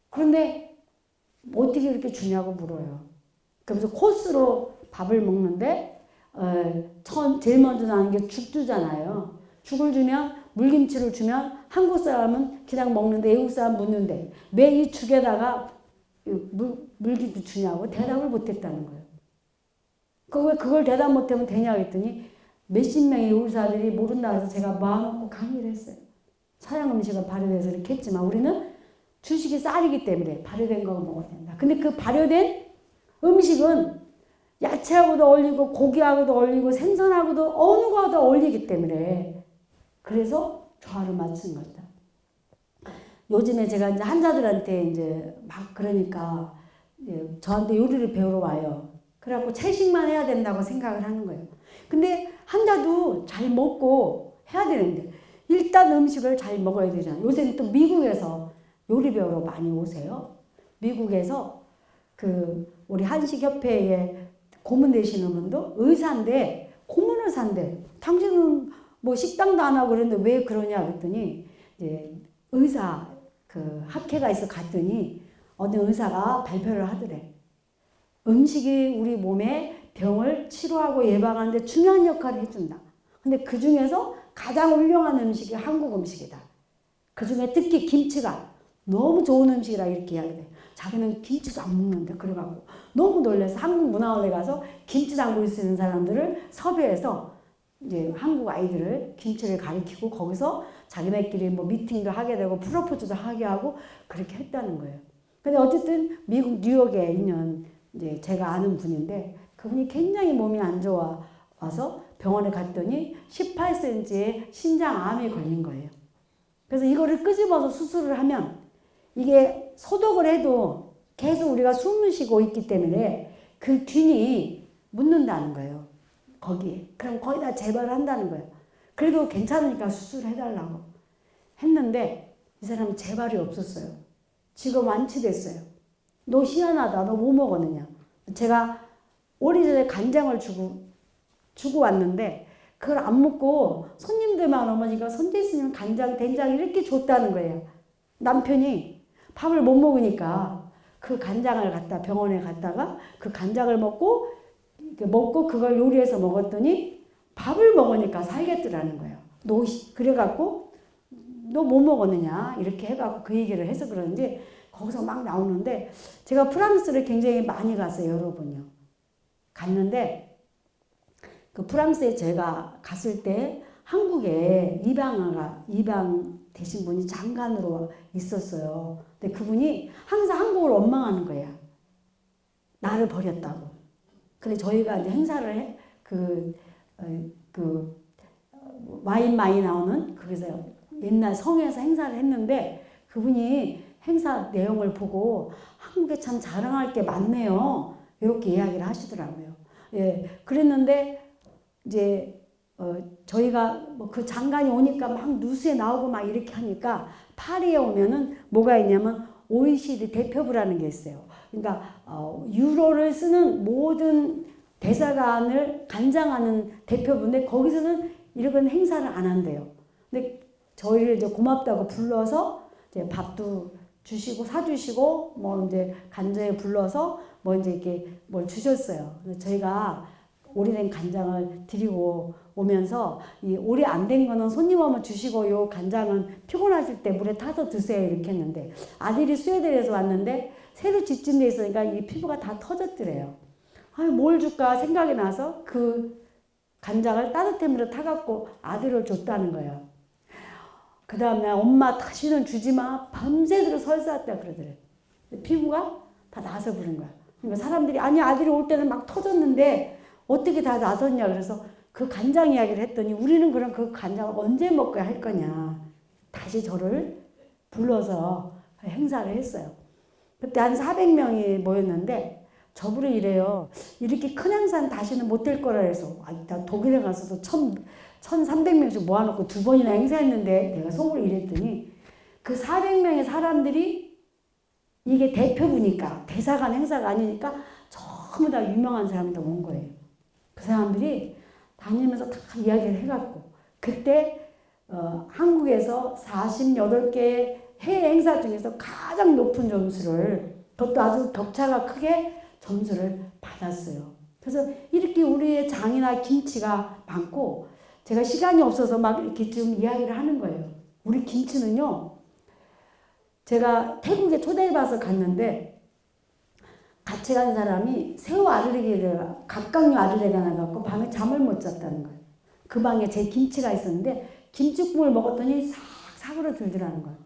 그런데 어떻게 이렇게 주냐고 물어요. 그러면서 코스로 밥을 먹는데 제일 먼저 나오는 게 죽 주잖아요. 죽을 주면 물김치를 주면 한국 사람은 그냥 먹는데 외국 사람 묻는데 왜 이 죽에다가 물김치 주냐고 대답을 못했다는 거예요. 그걸 대답 못하면 되냐고 했더니 몇십 명의 의사들이 모른다 해서 제가 마음먹고 강의를 했어요. 서양 음식은 발효돼서 이렇게 했지만 우리는 주식이 쌀이기 때문에 발효된 거 먹어야 된다. 근데 그 발효된 음식은 야채하고도 어울리고 고기하고도 어울리고 생선하고도 어느 거하고도 어울리기 때문에 그래서 조화를 맞춘 거다. 요즘에 제가 이제 환자들한테 이제 막 그러니까 저한테 요리를 배우러 와요. 그래갖고 채식만 해야 된다고 생각을 하는 거예요. 근데 환자도 잘 먹고 해야 되는데 일단 음식을 잘 먹어야 되잖아요. 요새는 또 미국에서 요리 배우러 많이 오세요. 미국에서 우리 한식협회에 고문 되시는 분도 의사인데 고문을 산대. 당신은 뭐 식당도 안 하고 그랬는데 왜 그러냐 그랬더니 이제 의사 학회가 있어 갔더니 어느 의사가 발표를 하더래. 음식이 우리 몸에 병을 치료하고 예방하는데 중요한 역할을 해준다. 근데 그 중에서 가장 훌륭한 음식이 한국 음식이다. 그 중에 특히 김치가 너무 좋은 음식이라 이렇게 이야기돼. 자기는 김치도 안 먹는데 그래가지고 너무 놀라서 한국 문화원에 가서 김치 담글 수 있는 사람들을 섭외해서 이제 한국 아이들을 김치를 가르치고 거기서 자기네끼리 뭐 미팅도 하게 되고 프로포즈도 하게 하고 그렇게 했다는 거예요. 근데 어쨌든 미국 뉴욕에 있는 이제 제가 아는 분인데 그분이 굉장히 몸이 안 좋아서 병원에 갔더니 18cm의 신장암이 걸린 거예요. 그래서 이거를 끄집어서 수술을 하면 이게 소독을 해도 계속 우리가 숨을 쉬고 있기 때문에 그 균이 묻는다는 거예요. 거기에. 그럼 거기다 재발한다는 거예요. 그래도 괜찮으니까 수술해달라고 했는데 이 사람은 재발이 없었어요. 지금 완치됐어요. 너 희한하다. 너 뭐 먹었느냐. 제가 오래전에 간장을 주고 왔는데 그걸 안 먹고 손님들만 어머니가 손대스님 간장, 된장 이렇게 줬다는 거예요. 남편이 밥을 못 먹으니까 그 간장을 갖다 병원에 갔다가 그 간장을 먹고 그걸 요리해서 먹었더니 밥을 먹으니까 살겠더라는 거예요. 그래갖고 너 뭐 먹었느냐 이렇게 해갖고 그 얘기를 해서 그런지 거기서 막 나오는데 제가 프랑스를 굉장히 많이 갔어요. 여러분요. 갔는데 그 프랑스에 제가 갔을 때 한국에 입양 되신 분이 장관으로 있었어요. 근데 그분이 항상 한국을 원망하는 거야. 나를 버렸다고. 근데 저희가 이제 행사를 해, 와인 많이 나오는, 거기서 옛날 성에서 행사를 했는데, 그분이 행사 내용을 보고 한국에 참 자랑할 게 많네요. 이렇게 이야기를 하시더라고요. 예. 그랬는데, 이제, 저희가 뭐 그 장관이 오니까 막 뉴스에 나오고 막 이렇게 하니까 파리에 오면은 뭐가 있냐면 OECD 대표부라는 게 있어요. 그러니까 유로를 쓰는 모든 대사관을 관장하는 대표부인데 거기서는 이런 행사를 안 한대요. 근데 저희를 이제 고맙다고 불러서 이제 밥도 주시고 사주시고 뭐 이제 간장에 불러서 뭐 이제 이렇게 뭘 주셨어요. 저희가 오래된 간장을 드리고 오면서 이 오래 안 된 거는 손님 오면 주시고 요 간장은 피곤하실 때 물에 타서 드세요 이렇게 했는데 아들이 스웨덴에서 왔는데 새로 지진돼 있으니까 이 피부가 다 터졌더래요. 뭘 줄까 생각이 나서 그 간장을 따뜻한 물에 타갖고 아들을 줬다는 거예요. 그 다음날 엄마 다시는 주지마 밤새도록 설사했다 그러더래요. 피부가 다 나서 부른 거야. 그러니까 사람들이 아니 아들이 올 때는 막 터졌는데 어떻게 다 나섰냐 그래서 그 간장 이야기를 했더니 우리는 그럼 그 간장을 언제 먹어야 할 거냐. 다시 저를 불러서 행사를 했어요. 그때 한 400명이 모였는데 저보고 이래요. 이렇게 큰 행사는 다시는 못 될 거라 해서 나 독일에 가서도 1,300명씩 모아놓고 2번이나 행사했는데 내가 속으로 이랬더니 그 400명의 사람들이 이게 대표부니까 대사관 행사가 아니니까 전부 다 유명한 사람들 온 거예요. 그 사람들이 다니면서 다 이야기를 해갖고 그때 한국에서 48개의 해외 행사 중에서 가장 높은 점수를 그것도 아주 격차가 크게 점수를 받았어요. 그래서 이렇게 우리의 장이나 김치가 많고 제가 시간이 없어서 막 이렇게 좀 이야기를 하는 거예요. 우리 김치는요. 제가 태국에 초대해봐서 갔는데 같이 간 사람이 새우 아르레기를 각각류 아르레기가 나갖고 밤에 잠을 못 잤다는 거예요. 그 방에 제 김치가 있었는데 김치국물 먹었더니 싹 사그러 들더라는 거예요.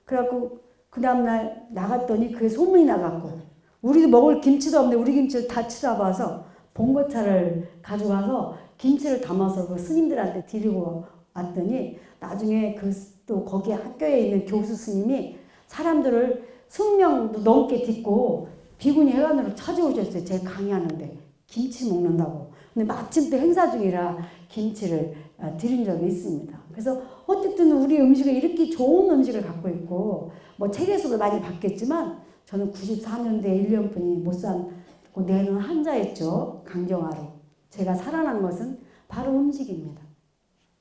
그래갖고 그 다음날 나갔더니 그게 소문이 나갖고 우리도 먹을 김치도 없는데 우리 김치를 다 치러봐서 봉고차를 가져가서 김치를 담아서 그 스님들한테 드리고 왔더니 나중에 또 거기 학교에 있는 교수 스님이 사람들을 20명도 넘게 딛고 비구니 회관으로 찾아오셨어요. 제가 강의하는데 김치 먹는다고. 근데 마침 또 행사 중이라 김치를 드린 적이 있습니다. 그래서 어쨌든 우리 음식을 이렇게 좋은 음식을 갖고 있고 뭐 책에서도 많이 봤겠지만 저는 94년도에 1년뿐이 못 살고 내는 한자였죠. 강정하로. 제가 살아난 것은 바로 음식입니다.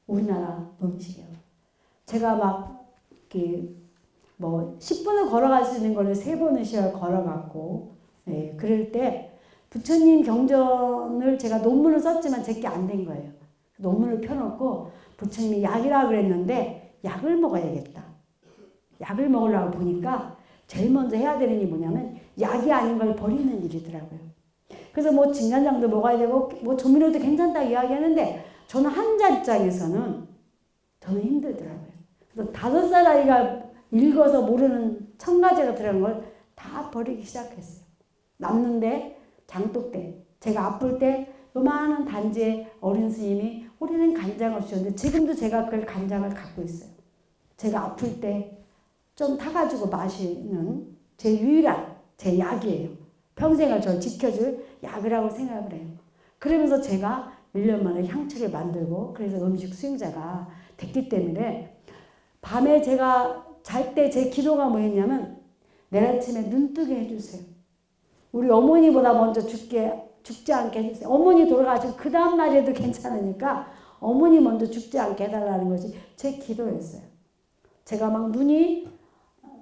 우리나라 음식이요. 제가 막 이렇게 뭐 10분을 걸어갈 수 있는 거를 3번을 걸어갔고, 예, 그럴 때 부처님 경전을 제가 논문을 썼지만 제게 안 된 거예요. 논문을 펴놓고 부처님이 약이라 그랬는데 약을 먹어야겠다. 약을 먹으려고 보니까 제일 먼저 해야 되는 일이 뭐냐면 약이 아닌 걸 버리는 일이더라고요. 그래서 뭐 진간장도 먹어야 되고 뭐 조미료도 괜찮다 이야기하는데 저는 한자 입장에서는 저는 힘들더라고요. 그래서 5살 아이가 읽어서 모르는 1000가지가 들어간 걸 다 버리기 시작했어요. 남는데 장독대. 제가 아플 때 요만한 단지에 어린 스님이 우리는 간장을 주셨는데 지금도 제가 그 간장을 갖고 있어요. 제가 아플 때 좀 타가지고 마시는 제 유일한 제 약이에요. 평생을 저를 지켜줄 약이라고 생각을 해요. 그러면서 제가 1년 만에 향초를 만들고 그래서 음식 수행자가 됐기 때문에 밤에 제가 잘 때 제 기도가 뭐였냐면 내일 아침에 눈 뜨게 해주세요. 우리 어머니보다 먼저 죽지 않게 해주세요. 어머니 돌아가시고 그 다음 날에도 괜찮으니까 어머니 먼저 죽지 않게 해달라는 것이 제 기도였어요. 제가 막 눈이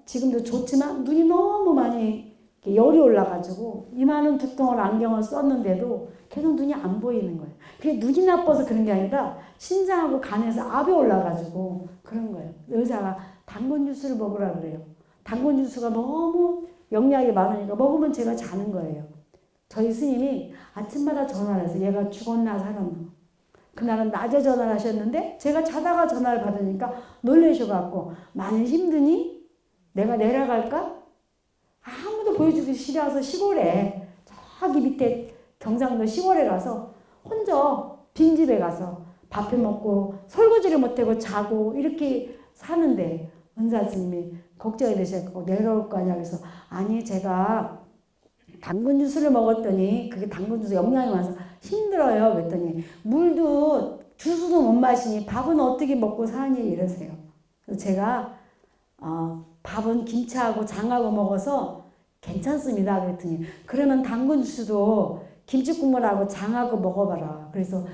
지금도 좋지만 눈이 너무 많이 열이 올라가지고 이만한 두꺼운 안경을 썼는데도 계속 눈이 안 보이는 거예요. 그게 눈이 나빠서 그런 게 아니라 신장하고 간에서 압이 올라가지고 그런 거예요. 의사가 당근 주스를 먹으라 그래요. 당근 주스가 너무 영양이 많으니까 먹으면 제가 자는 거예요. 저희 스님이 아침마다 전화를 해서 얘가 죽었나 살았나. 그날은 낮에 전화를 하셨는데 제가 자다가 전화를 받으니까 놀라셔갖고 많이 힘드니? 내가 내려갈까? 아무도 보여주기 싫어서 시골에 저기 밑에 경상도 시골에 가서 혼자 빈집에 가서 밥해 먹고 설거지를 못하고 자고 이렇게 사는데 은사 스님이 걱정이 되셨고 내려올 거 아니야. 그래서 아니 제가 당근 주스를 먹었더니 그게 당근 주스 영양이 많아서 힘들어요. 그랬더니 물도 주스도 못 마시니 밥은 어떻게 먹고 사니 이러세요. 그래서 제가 밥은 김치하고 장하고 먹어서 괜찮습니다. 그랬더니 그러면 당근 주스도 김치국물하고 장하고 먹어봐라. 그래서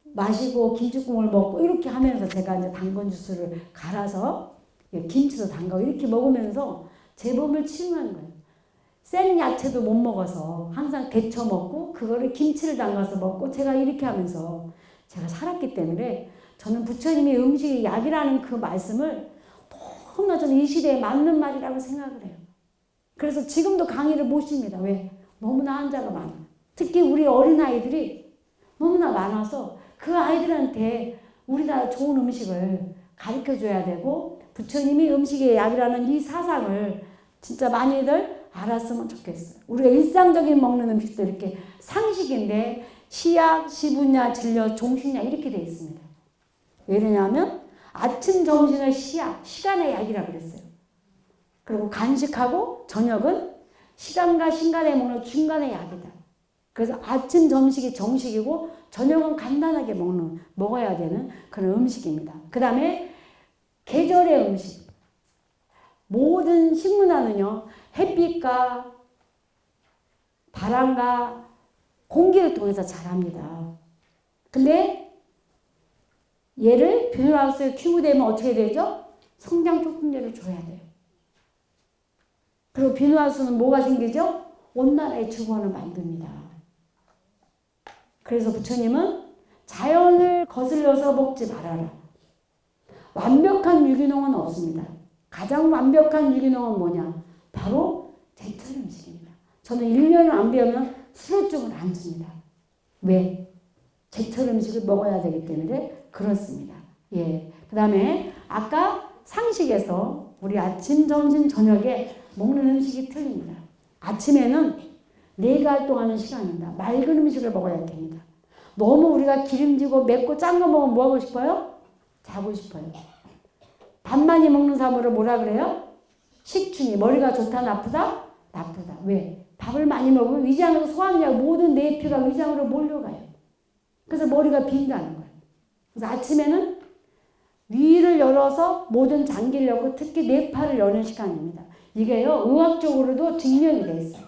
마시고 김치국물 먹고 이렇게 하면서 제가 이제 당근 주스를 갈아서 김치도 담가고 이렇게 먹으면서 제 몸을 치유하는 거예요. 생 야채도 못 먹어서 항상 데쳐 먹고 그거를 김치를 담가서 먹고 제가 이렇게 하면서 제가 살았기 때문에 저는 부처님이 음식이 약이라는 그 말씀을 너무나 저는 이 시대에 맞는 말이라고 생각을 해요. 그래서 지금도 강의를 모십니다. 왜? 너무나 환자가 많아. 특히 우리 어린아이들이 너무나 많아서 그 아이들한테 우리나라 좋은 음식을 가르쳐줘야 되고 부처님이 음식의 약이라는 이 사상을 진짜 많이들 알았으면 좋겠어요. 우리가 일상적인 먹는 음식도 이렇게 상식인데 시약, 시분야, 진료, 종신약 이렇게 되어 있습니다. 왜냐하면 아침, 점심을 시약, 시간의 약이라고 그랬어요. 그리고 간식하고 저녁은 시간과 신간에 먹는 중간의 약이다. 그래서 아침, 점심이 정식이고 저녁은 간단하게 먹어야 되는 그런 음식입니다. 그 다음에 계절의 음식. 모든 식문화는요, 햇빛과 바람과 공기를 통해서 자랍니다. 근데 얘를 비닐하우스에 키우게 되면 어떻게 되죠? 성장 조건제를 줘야 돼요. 그리고 비닐하우스는 뭐가 생기죠? 온난화의 주권을 만듭니다. 그래서 부처님은 자연을 거슬려서 먹지 말아라. 완벽한 유기농은 없습니다. 가장 완벽한 유기농은 뭐냐? 바로 제철 음식입니다. 저는 1년을 안 배우면 수료증을 안 줍니다. 왜? 제철 음식을 먹어야 되기 때문에 그렇습니다. 예. 그 다음에 아까 상식에서 우리 아침, 점심, 저녁에 먹는 음식이 틀립니다. 아침에는 뇌가 활동하는 시간입니다. 맑은 음식을 먹어야 됩니다. 너무 우리가 기름지고 맵고 짠 거 먹으면 뭐 하고 싶어요? 자고 싶어요. 밥 많이 먹는 사람을 뭐라 그래요? 식충이. 머리가 좋다 나쁘다? 나쁘다. 왜? 밥을 많이 먹으면 위장으로 소화하느냐고 모든 내피가 위장으로 몰려가요. 그래서 머리가 빈다는 거예요. 그래서 아침에는 위를 열어서 모든 장기를 열고 특히 뇌파를 여는 시간입니다. 이게요, 의학적으로도 증명이 되어 있어요.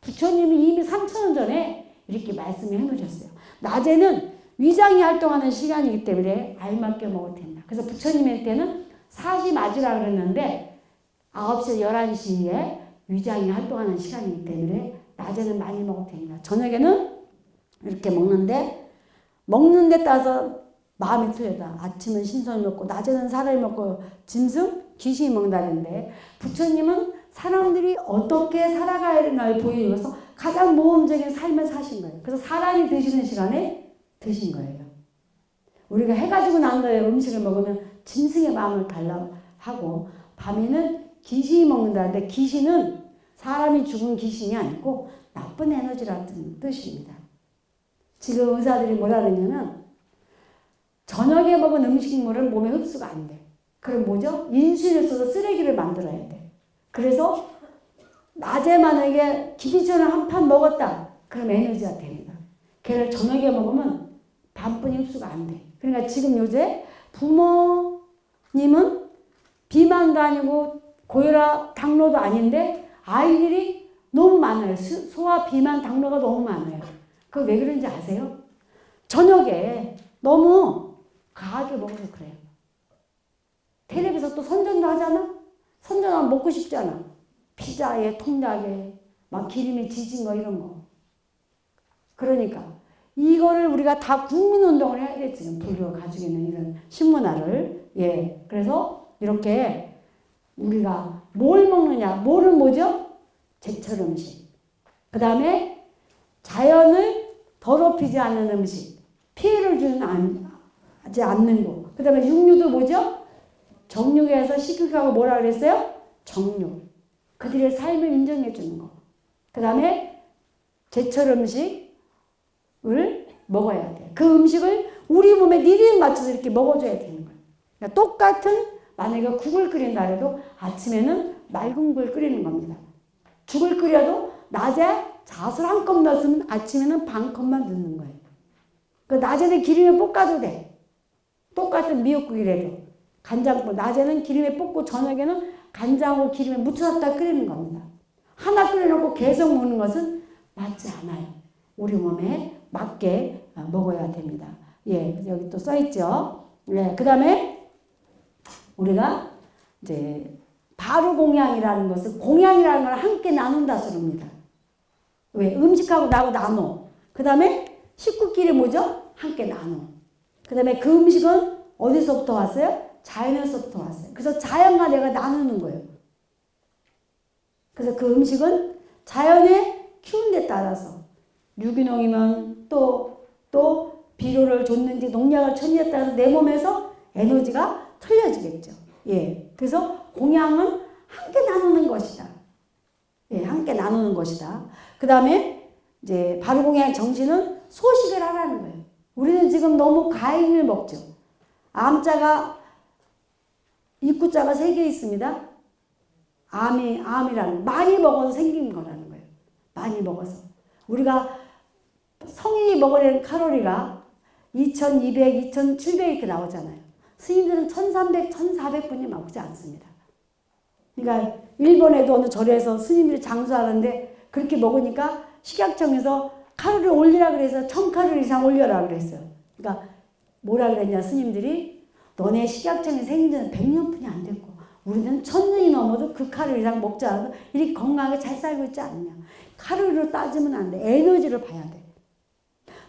부처님이 이미 3000년 전에 이렇게 말씀을 해놓으셨어요. 낮에는 위장이 활동하는 시간이기 때문에 알맞게 먹어도 됩니다. 그래서 부처님한테는 사시 맞으라 그랬는데 9시, 11시에 위장이 활동하는 시간이기 때문에 낮에는 많이 먹어도 됩니다. 저녁에는 이렇게 먹는데 따라서 마음이 틀려다. 아침은 신선히 먹고 낮에는 사람이 먹고 짐승, 귀신이 먹는다는데 부처님은 사람들이 어떻게 살아가야 되나를 보여줘서 가장 모험적인 삶을 사신 거예요. 그래서 사람이 드시는 시간에 드신 거예요. 우리가 해가지고 난 다음에 음식을 먹으면 짐승의 마음을 달라 하고 밤에는 귀신이 먹는다는데 귀신은 사람이 죽은 귀신이 아니고 나쁜 에너지라는 뜻입니다. 지금 의사들이 뭐라 그러냐면 저녁에 먹은 음식물은 몸에 흡수가 안 돼. 그럼 뭐죠? 인슐린을 써서 쓰레기를 만들어야 돼. 그래서 낮에 만약에 기비전을 한 판 먹었다. 그럼 에너지가 됩니다. 걔를 저녁에 먹으면 반뿐이 흡수가 안 돼. 그러니까 지금 요새 부모님은 비만도 아니고 고혈압, 당뇨도 아닌데 아이들이 너무 많아요. 소아, 비만, 당뇨가 너무 많아요. 그거 왜 그런지 아세요? 저녁에 너무 과하게 먹어서 그래요. 텔레비에서 또 선전도 하잖아? 선전하면 먹고 싶잖아. 피자에, 통닭에, 막 기름이 지진 거 이런 거. 그러니까 이거를 우리가 다 국민운동을 해야 돼. 지금 불교가 가지고 있는 이런 신문화를. 예. 그래서 이렇게 우리가 뭘 먹느냐. 뭐는 뭐죠? 제철 음식. 그 다음에 자연을 더럽히지 않는 음식. 피해를 주지 않는 거. 그 다음에 육류도 뭐죠? 정육에서 식육하고 뭐라 그랬어요? 정육. 그들의 삶을 인정해 주는 거. 그 다음에 제철 음식을 먹어야 돼. 그 음식을 우리 몸에 리듬 맞춰서 이렇게 먹어줘야 되는 거예요. 그러니까 똑같은 만약에 국을 끓인다 해도 아침에는 맑은 국을 끓이는 겁니다. 죽을 끓여도 낮에 잣을 한 컵 넣었으면 아침에는 반 컵만 넣는 거예요. 그 낮에는 기름에 볶아도 돼. 똑같은 미역국이라도. 간장국. 낮에는 기름에 볶고 저녁에는 간장하고 기름에 묻혀놨다 끓이는 겁니다. 하나 끓여놓고 계속 먹는 것은 맞지 않아요. 우리 몸에 맞게 먹어야 됩니다. 예, 여기 또 써있죠. 예, 그 다음에 우리가 이제 바로 공양이라는 것은 공양이라는 걸 함께 나눈다 소리입니다. 왜? 음식하고 나하고 나눠. 그 다음에 식구끼리 뭐죠? 함께 나눠. 그 다음에 그 음식은 어디서부터 왔어요? 자연에서부터 왔어요. 그래서 자연과 내가 나누는 거예요. 그래서 그 음식은 자연에 키운 데 따라서 유기농이면 또 비료를 줬는지 농약을 쳤는지에 따라서 내 몸에서 에너지가 틀려지겠죠. 예. 그래서 공양은 함께 나누는 것이다. 예, 함께 나누는 것이다. 그 다음에 이제 바로 공양의 정신은 소식을 하라는 거예요. 우리는 지금 너무 과잉을 먹죠. 암자가 입구자가 3개 있습니다. 암이라는 많이 먹어서 생긴 거라는 거예요. 많이 먹어서. 우리가 성인이 먹어야 되는 칼로리가 2200, 2700 이렇게 나오잖아요. 스님들은 1300, 1400분이 먹지 않습니다. 그러니까 일본에도 어느 절에서 스님들이 장수하는데 그렇게 먹으니까 식약청에서 칼로리 올리라 그래서 1000칼로리 이상 올려라 그랬어요. 그러니까 뭐라 그랬냐 스님들이 너네 식약청에 생긴 지는 100년뿐이 안 됐고 우리는 1000년이 넘어도 그 칼로리 이상 먹지 않아도 이렇게 건강하게 잘 살고 있지 않느냐. 칼로리로 따지면 안 돼. 에너지를 봐야 돼.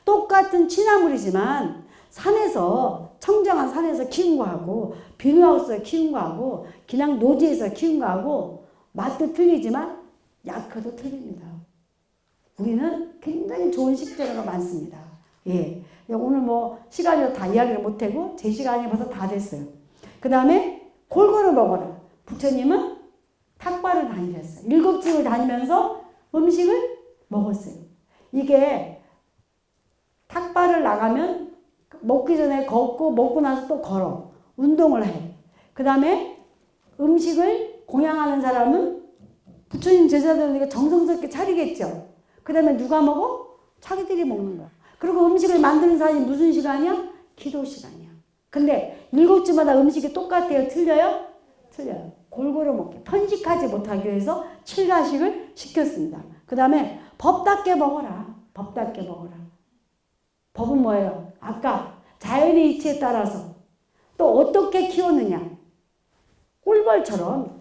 똑같은 취나물이지만 산에서 청정한 산에서 키운 거하고 비누하우스에서 키운 거하고 그냥 노지에서 키운 거하고 맛도 틀리지만 약효도 틀립니다. 우리는 굉장히 좋은 식재료가 많습니다. 예. 오늘 뭐 시간이 다 이야기를 못하고 제 시간이 벌써 다 됐어요. 그 다음에 골고루 먹어라. 부처님은 탁발을 다니셨어요. 7집을 다니면서 음식을 먹었어요. 이게 탁발을 나가면 먹기 전에 걷고 먹고 나서 또 걸어. 운동을 해. 그 다음에 음식을 공양하는 사람은 부처님 제자들에게 정성스럽게 차리겠죠. 그 다음에 누가 먹어? 자기들이 먹는 거야. 그리고 음식을 만드는 사람이 무슨 시간이야? 기도 시간이야. 근데 7집마다 음식이 똑같아요? 틀려요? 틀려요. 골고루 먹게. 편식하지 못하기 위해서 7가식을 시켰습니다. 그 다음에 법답게 먹어라. 법답게 먹어라. 법은 뭐예요? 아까 자연의 이치에 따라서 또 어떻게 키웠느냐. 꿀벌처럼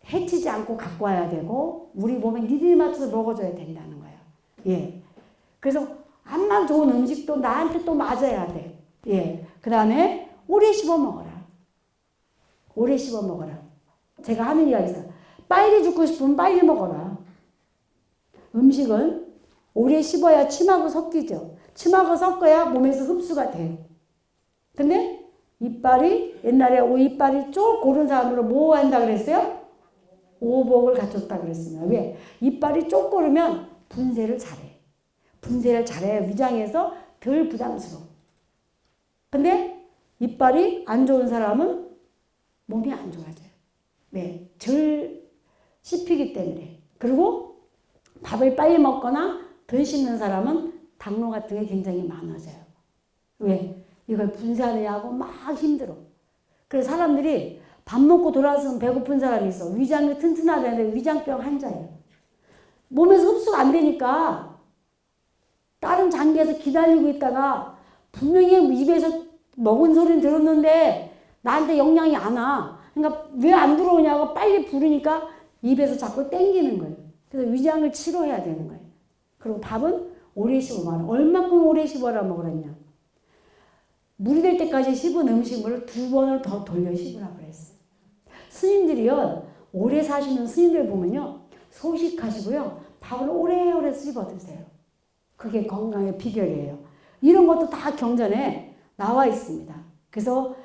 해치지 않고 갖고 와야 되고 우리 몸에 리듬에 맞춰서 먹어줘야 된다는 거예요. 예. 그래서 암만 좋은 음식도 나한테 또 맞아야 돼. 예. 그 다음에 오래 씹어 먹어라. 오래 씹어 먹어라. 제가 하는 이야기에서 빨리 죽고 싶으면 빨리 먹어라. 음식은 오래 씹어야 침하고 섞이죠. 침하고 섞어야 몸에서 흡수가 돼요. 근데 이빨이 옛날에 이빨이 쭉 고른 사람으로 뭐 한다 그랬어요? 오복을 갖췄다 그랬습니다. 왜? 이빨이 쭉 고르면 분쇄를 잘해. 분쇄를 잘해 위장에서 덜 부담스러워. 근데 이빨이 안 좋은 사람은 몸이 안 좋아져요. 네, 덜 씹히기 때문에. 그리고 밥을 빨리 먹거나 덜 씹는 사람은 당뇨 같은 게 굉장히 많아져요. 왜? 이걸 분쇄하느냐고 막 힘들어. 그래서 사람들이 밥 먹고 돌아서면 배고픈 사람이 있어. 위장이 튼튼하다는데 위장병 환자예요. 몸에서 흡수가 안 되니까 다른 장기에서 기다리고 있다가 분명히 입에서 먹은 소리는 들었는데 나한테 영양이 안 와. 그러니까 왜 안 들어오냐고 빨리 부르니까 입에서 자꾸 땡기는 거예요. 그래서 위장을 치료해야 되는 거예요. 그리고 밥은 오래 씹어 먹어라. 얼마큼 오래 씹어라 먹으랬냐. 물이 될 때까지 씹은 음식물을 2번을 더 돌려 씹으라고 그랬어요. 스님들이요. 오래 사시는 스님들 보면요. 소식하시고요. 밥을 오래오래 씹어 드세요. 그게 건강의 비결이에요. 이런 것도 다 경전에 나와 있습니다. 그래서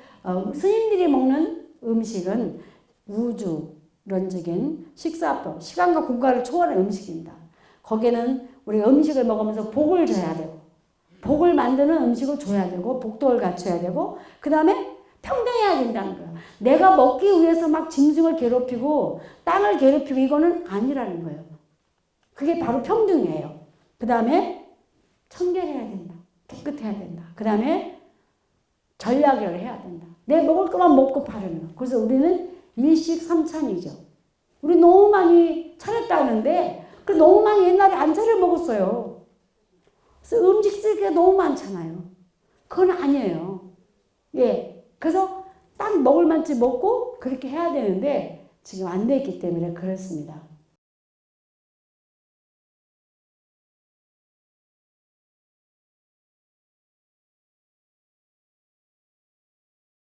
스님들이 먹는 음식은 우주론적인 식사법, 시간과 공간을 초월한 음식입니다. 거기에는 우리가 음식을 먹으면서 복을 줘야 되고 복을 만드는 음식을 줘야 되고 복덕을 갖춰야 되고 그 다음에 평등해야 된다는 거예요. 내가 먹기 위해서 막 짐승을 괴롭히고 땅을 괴롭히고 이거는 아니라는 거예요. 그게 바로 평등이에요. 그 다음에 청결해야 된다. 깨끗해야 된다. 그 다음에 전략을 해야 된다. 내 먹을 것만 먹고 바르는 거. 그래서 우리는 일식삼찬이죠. 우리 너무 많이 차렸다는데 그 너무 많이 옛날에 안 차려 먹었어요. 그래서 음식 쓰기가 너무 많잖아요. 그건 아니에요. 예. 그래서 딱 먹을 만치 먹고 그렇게 해야 되는데 지금 안 됐기 때문에 그렇습니다.